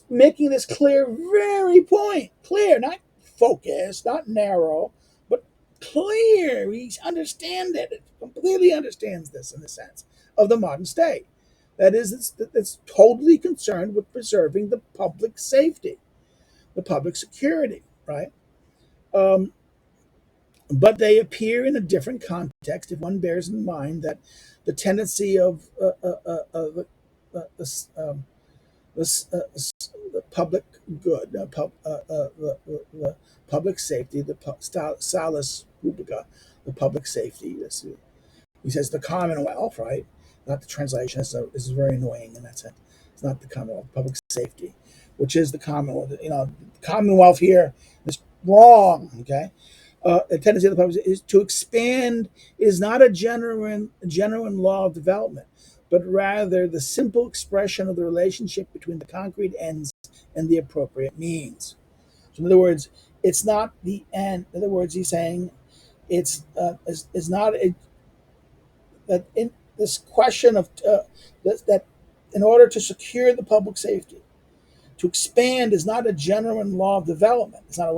A: making this clear, very point, clear, not focused, not narrow, but clear. He understands it, completely understands this in the sense of the modern state. That is, it's totally concerned with preserving the public safety, the public security, right? But they appear in a different context if one bears in mind that the tendency of the public good, the public safety, salus publica, the public safety. He says the Commonwealth, right? Not the translation. This is very annoying in that sense. It's not the Commonwealth, public safety, which is the Commonwealth. Commonwealth here is wrong. Okay, a tendency of the public is to expand is not a genuine law of development, but rather the simple expression of the relationship between the concrete ends and the appropriate means. So, in other words, it's not the end. In other words, he's saying it's not that in this question of that in order to secure the public safety, to expand is not a genuine law of development. It's not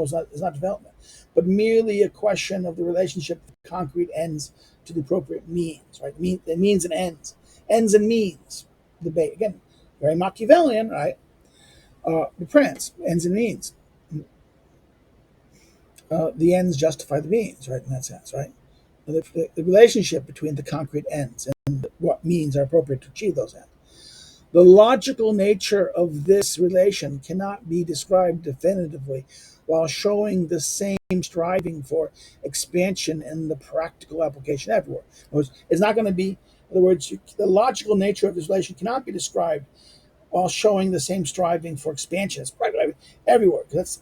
A: development, but merely a question of the relationship of concrete ends to the appropriate means. Right? Means and ends and means. Debate again, very Machiavellian, right? The Prince, ends and means. the ends justify the means, right? In that sense, right? The relationship between the concrete ends and what means are appropriate to achieve those ends. The logical nature of this relation cannot be described definitively while showing the same striving for expansion in the practical application everywhere. In other words, it's not going to be, in other words, the logical nature of this relation cannot be described while showing the same striving for expansion. It's practically everywhere. That's,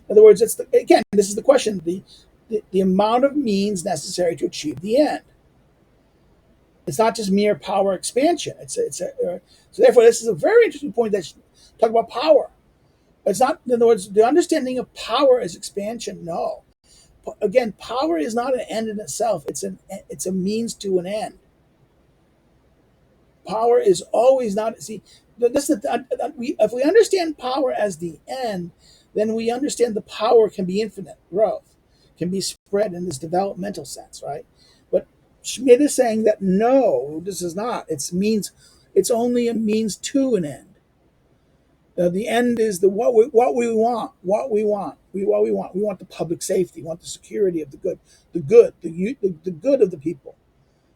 A: in other words, again, this is the question: the amount of means necessary to achieve the end. It's not just mere power expansion. So therefore, this is a very interesting point that talk about power. It's not, in other words, the understanding of power as expansion. No, again, power is not an end in itself. It's a means to an end. Power is always not. See, this is if we understand power as the end, then we understand the power can be infinite growth, can be spread in this developmental sense, right? But Schmitt is saying that no, this is not. It's only a means to an end. The end is what we want, what we want. We want the public safety, we want the security of the good, the good of the people,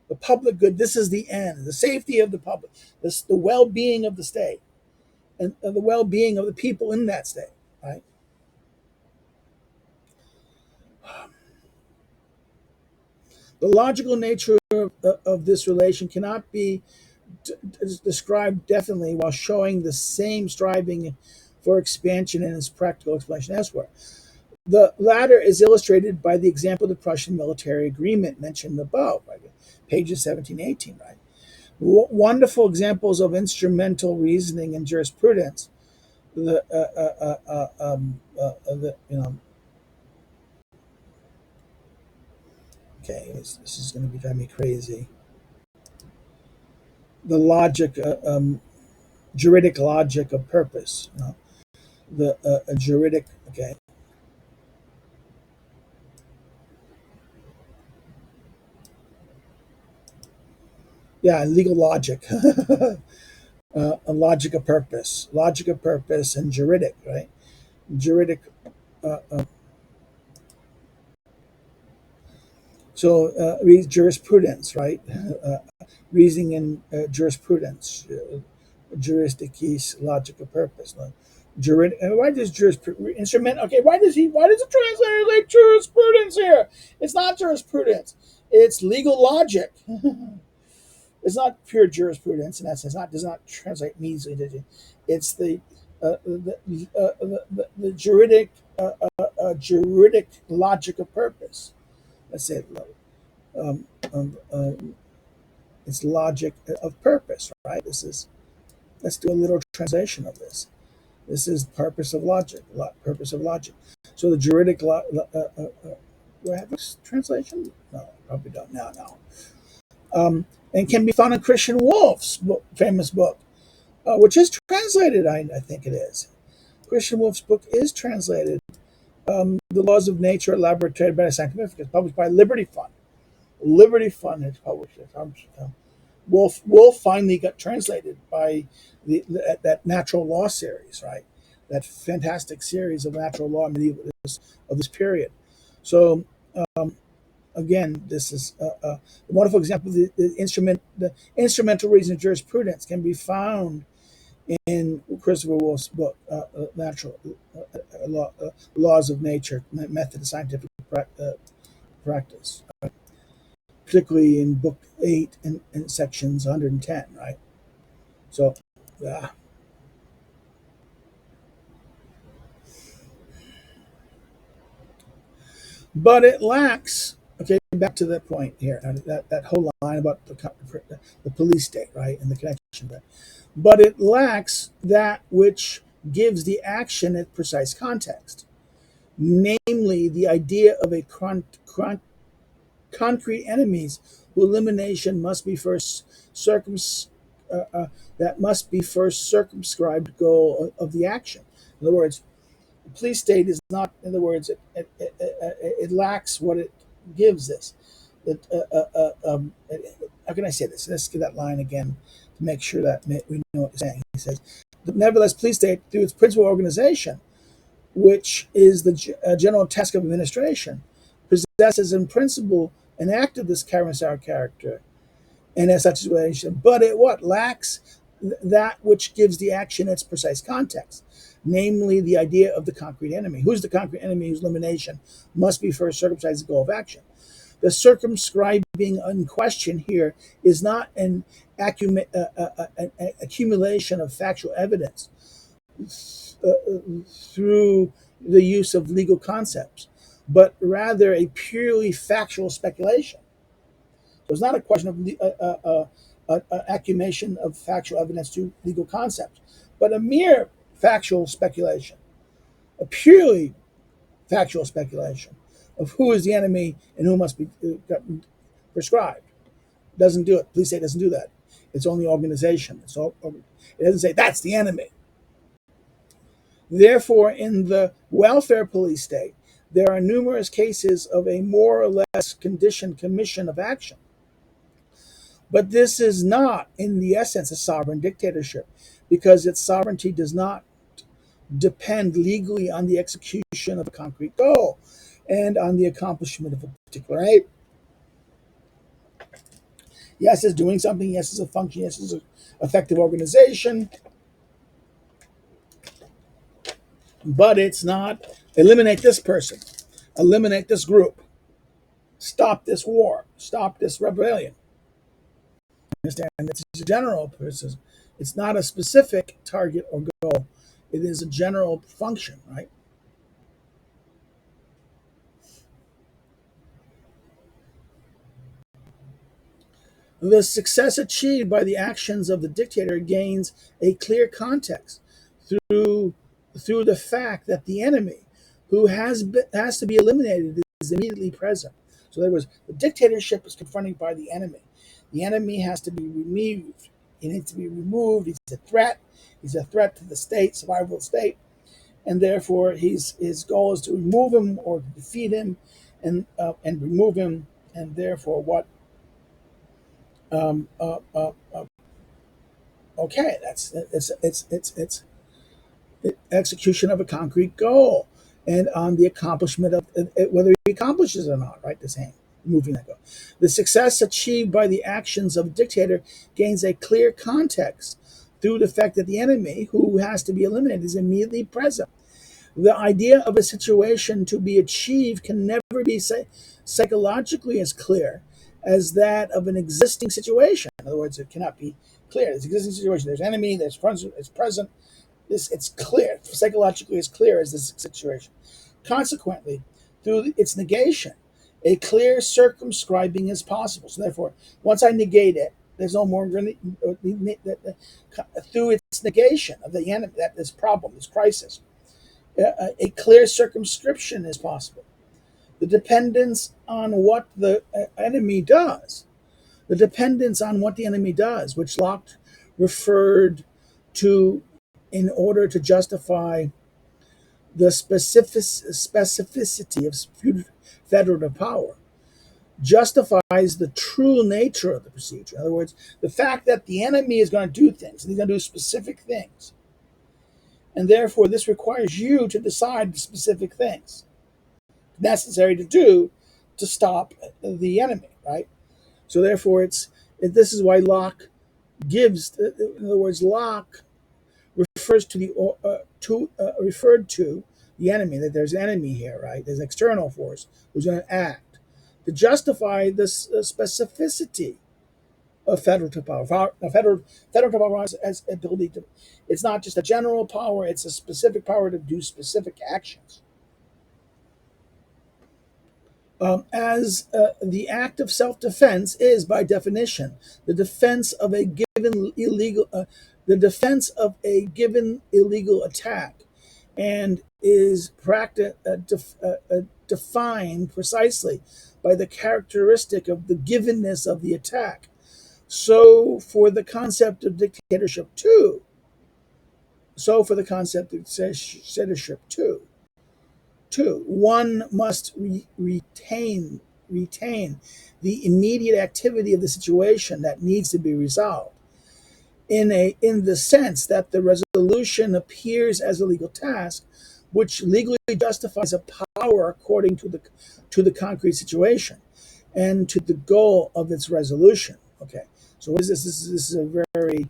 A: the public good. This is the end, the safety of the public, the well-being of the state, and the well-being of the people in that state, right? The logical nature of this relation cannot be described definitely while showing the same striving for expansion in its practical explanation elsewhere. The latter is illustrated by the example of the Prussian military agreement mentioned above, right? Pages 17 18, right? Wonderful examples of instrumental reasoning and jurisprudence. The, okay, this is going to be driving me crazy. The logic, juridic logic of purpose. The juridic, okay. Yeah, legal logic. A logic of purpose, and juridic, right? Juridic. Uh, uh, read jurisprudence, right? Reasoning and jurisprudence, jurisdicis, logic of purpose. Like, why does instrument? Okay, why does the translator like jurisprudence here? It's not jurisprudence. It's legal logic. It's not pure jurisprudence, and that's does not translate immediately. It's the juridic logic of purpose. Let's say um, um, um, it's logic of purpose, right? Let's do a literal translation of this. This is purpose of logic. Purpose of logic. So the juridic. Do I have this translation? No, probably don't. No. And can be found in Christian Wolff's famous book, which is translated. I think it is. Christian Wolff's book is translated. The Laws of Nature, elaborated by the Scientific, it's published by Liberty Fund. Liberty Fund has published it. Wolff finally got translated by that natural law series, right? That fantastic series of natural law of this period. So again, this is a wonderful example. The instrumental reason of jurisprudence can be found in Christopher Wolff's book, Natural Laws of Nature, Method of Scientific Practice, right? Particularly in Book 8 and sections 110, right? So, yeah. But it lacks, okay, back to that point here, that whole line about the police state, right, and the connection there. But it lacks that which gives the action its precise context, namely the idea of a concrete enemies whose elimination must be first that must be first circumscribed goal of the action. In other words, the police state is not. In other words, it lacks what it gives this. That how can I say this? Let's get that line again to make sure that we know what he's saying. He says, "Nevertheless, police state, through its principal organization, which is the general task of administration, possesses in principle an act of this Karamazov character, and as such relation, but it what lacks that which gives the action its precise context, namely the idea of the concrete enemy. Who's the concrete enemy whose elimination must be first circumcised the goal of action? The circumscribing in question here is not an accumulation of factual evidence through the use of legal concepts, but rather a purely factual speculation. So it's not a question of accumulation of factual evidence through legal concepts, but a mere factual speculation, a purely factual speculation of who is the enemy and who must be prescribed. Doesn't do it. Police say it doesn't do that. It's only organization. It doesn't say that's the enemy. Therefore, in the welfare police state, there are numerous cases of a more or less conditioned commission of action. But this is not, in the essence, a sovereign dictatorship, because its sovereignty does not depend legally on the execution of a concrete goal and on the accomplishment of a particular aim. Yes, it's doing something. Yes, it's a function. Yes, it's an effective organization. But it's not eliminate this person, eliminate this group, stop this war, stop this rebellion. Understand? It's a general purpose. It's not a specific target or goal. It is a general function, right? The success achieved by the actions of the dictator gains a clear context through the fact that the enemy, who has to be eliminated, is immediately present. So there was the dictatorship is confronted by the enemy. The enemy has to be removed. He needs to be removed. He's a threat. He's a threat to the state, survival of the state, and therefore his goal is to remove him or to defeat him, and remove him, and therefore what? Um, uh, uh, uh, okay, that's it's execution of a concrete goal, and on the accomplishment of it, whether he accomplishes it or not, right? The same, moving that goal. The success achieved by the actions of a dictator gains a clear context through the fact that the enemy, who has to be eliminated, is immediately present. The idea of a situation to be achieved can never be psychologically as clear as that of an existing situation. In other words, it cannot be clear. There's an existing situation. There's enemy. There's present. It's present. It's clear, psychologically as clear as this situation. Consequently, through its negation, a clear circumscribing is possible. So therefore, once I negate it, there's no more through its negation of the enemy, that this problem, this crisis, a clear circumscription is possible. The dependence on what the enemy does, which Locke referred to in order to justify the specificity of federative power, justifies the true nature of the procedure. In other words, the fact that the enemy is going to do things, and he's going to do specific things, and therefore this requires you to decide the specific things necessary to do to stop the enemy, right? So therefore, this is why Locke gives. In other words, Locke refers to referred to the enemy, that there's an enemy here, right? There's an external force who's going to act to justify this specificity of federative power. Federative power has ability to. It's not just a general power; it's a specific power to do specific actions. As the act of self-defense is, by definition, the defense of a given illegal attack, and is defined precisely by the characteristic of the givenness of the attack. So for the concept of dictatorship too. So for the concept of dictatorship too. Two, one must retain the immediate activity of the situation that needs to be resolved, in the sense that the resolution appears as a legal task, which legally justifies a power according to the concrete situation and to the goal of its resolution. Okay, so what is this? This is a very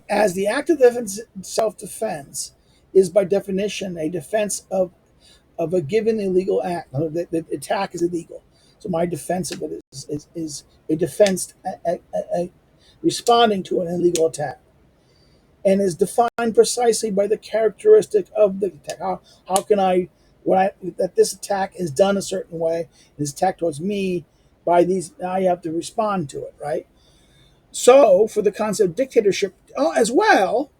A: as the act of self-defense is by definition a defense of a given illegal act. The attack is illegal, so my defense of it is a defense, a responding to an illegal attack, and is defined precisely by the characteristic of the attack. How can I, that this attack is done a certain way, is attack towards me by these, now you have to respond to it, right? So for the concept of dictatorship, as well,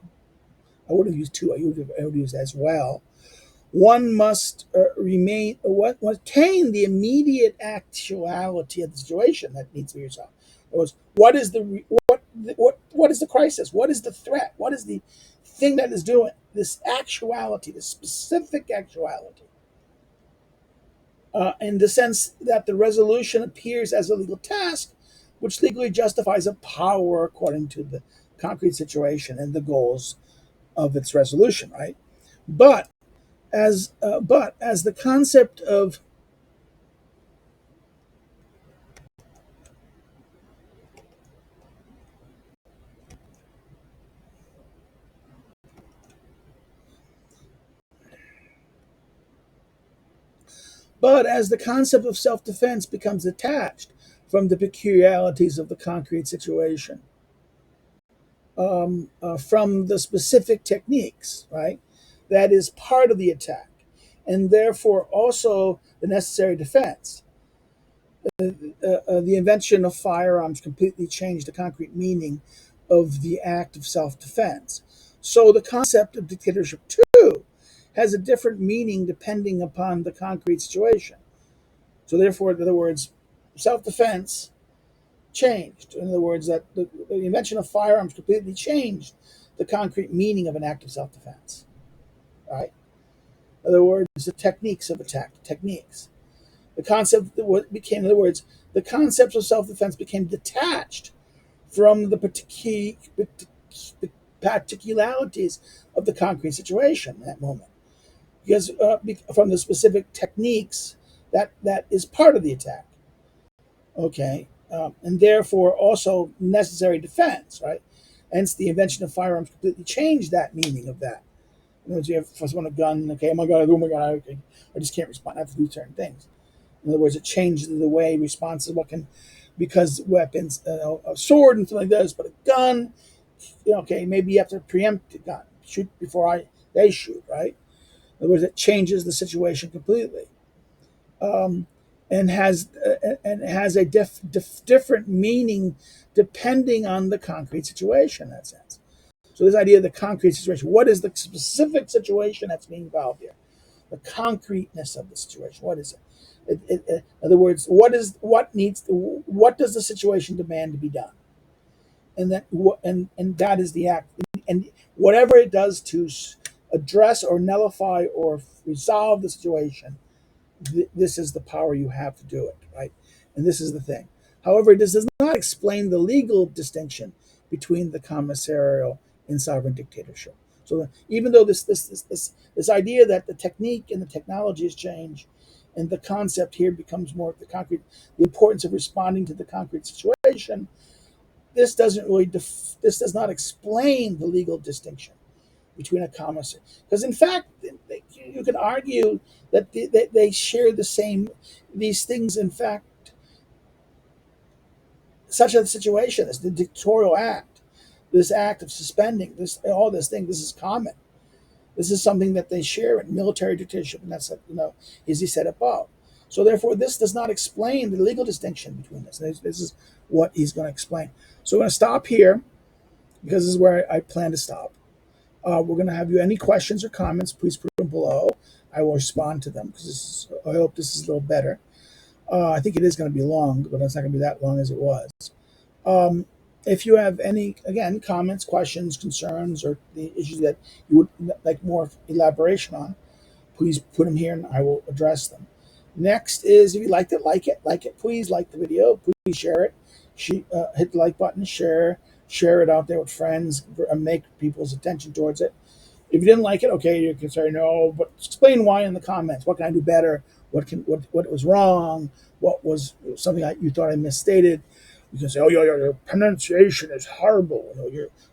A: I would have used two, I would use as well. One must attain the immediate actuality of the situation that needs to be resolved. What is the what is the crisis? What is the threat? What is the thing that is doing this actuality, this specific actuality? In the sense that the resolution appears as a legal task, which legally justifies a power according to the concrete situation and the goals of its resolution, right? But as the concept of self-defense becomes detached from the peculiarities of the concrete situation, from the specific techniques, right? That is part of the attack, and therefore also the necessary defense. The invention of firearms completely changed the concrete meaning of the act of self-defense. So the concept of dictatorship too has a different meaning depending upon the concrete situation. So therefore, in other words, self-defense changed. In other words, that the invention of firearms completely changed the concrete meaning of an act of self-defense. Right? In other words, the techniques of attack, techniques. The concept what became, in other words, the concepts of self-defense became detached from the particularities of the concrete situation in that moment, because from the specific techniques that is part of the attack. Okay, and therefore also necessary defense, right? Hence, the invention of firearms completely changed that meaning of that. In other words, you have for someone a gun. Okay, oh my god, okay, I just can't respond. I have to do certain things. In other words, it changes the way responses what can, because weapons, a sword and something like this, but a gun, okay, maybe you have to preempt the gun, shoot before they shoot, right? In other words, it changes the situation completely, um, and has a different meaning depending on the concrete situation in that sense. So this idea of the concrete situation, what is the specific situation that's being involved here? The concreteness of the situation. What is it? In other words, what does the situation demand to be done? And that is the act. And whatever it does to address or nullify or resolve the situation, this is the power you have to do it, right? And this is the thing. However, this does not explain the legal distinction between the commissarial and sovereign dictatorship. So even though this idea that the technique and the technologies change, and the concept here becomes more of the concrete, the importance of responding to the concrete situation, this doesn't really this does not explain the legal distinction between a commissary, because in fact you can argue that they share the same, these things in fact, such a situation as the dictatorial act, this act of suspending this, all this thing, this is common. This is something that they share in military dictatorship, and that's, as he said above. So therefore, this does not explain the legal distinction between this. This is what he's going to explain. So I'm going to stop here because this is where I plan to stop. We're going to have you any questions or comments, please put them below. I will respond to them because I hope this is a little better. I think it is going to be long, but it's not going to be that long as it was. If you have any, again, comments, questions, concerns, or the issues that you would like more elaboration on, please put them here and I will address them. Next is, if you liked it, like it. Please like the video. Please share it. Hit the like button, share, share it out there with friends, and make people's attention towards it. If you didn't like it, okay, you can say no, but explain why in the comments. What can I do better? What was wrong? What was something you thought I misstated? You can say, oh, your pronunciation is horrible.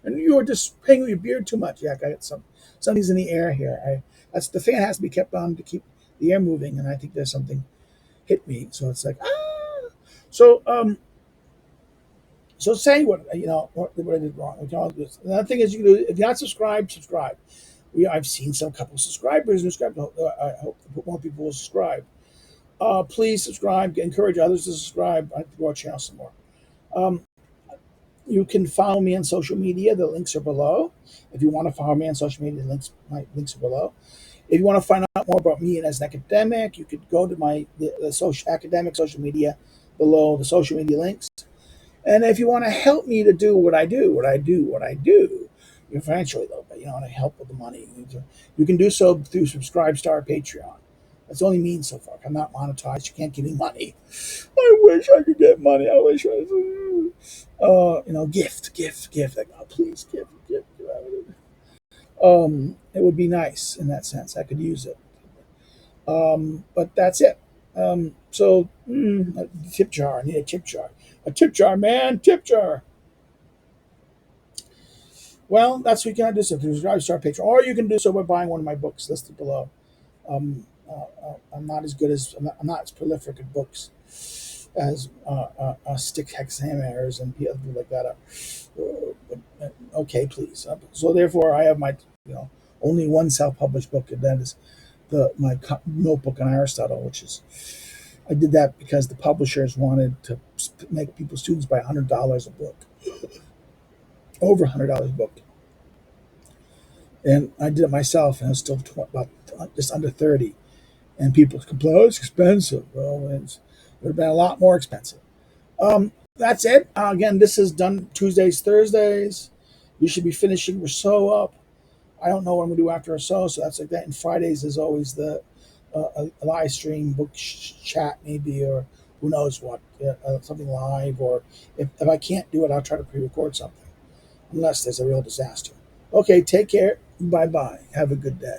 A: You were just playing with your beard too much. Yeah, I got something's in the air here. That's the fan has to be kept on to keep the air moving, and I think there's something hit me. So it's like ah. So so say what I did wrong. We can all do this. Another thing is you can do if you're not subscribed, subscribe. I've seen some couple subscribers and subscribe. I hope more people will subscribe. Please subscribe. Encourage others to subscribe. I have to grow our channel some more. Um, you can follow me on social media. The links are below. If you want to follow me on social media, my links are below. If you want to find out more about me and as an academic, you could go to the social academic social media below the social media links. And if you want to help me to do what I do, financially though, but to help with the money, you can do so through Subscribe Star Patreon. That's the only means so far. I'm not monetized. You can't give me money. I wish I could get money. I wish I gift. Like, oh, please, gift. It would be nice in that sense. I could use it. But that's it. A tip jar. I need a tip jar. A tip jar, man. Tip jar. Well, that's what you can do. So through Star Patreon, or you can do so by buying one of my books listed below. I'm not as good as I'm not as prolific in books as stick hexameters and people like that are. Okay, please. So therefore, I have my only one self-published book, and that is my notebook on Aristotle, which is I did that because the publishers wanted to make students buy $100 a book, over $100 a book, and I did it myself, and it was still about just under 30. And people complain, oh, it's expensive. Well, it would have been a lot more expensive. That's it. Again, this is done Tuesdays, Thursdays. We should be finishing Rousseau up. I don't know what I'm going to do after Rousseau, so that's like that. And Fridays is always the a live stream, book chat maybe, or who knows what, something live. Or if I can't do it, I'll try to pre-record something, unless there's a real disaster. Okay, take care. Bye-bye. Have a good day.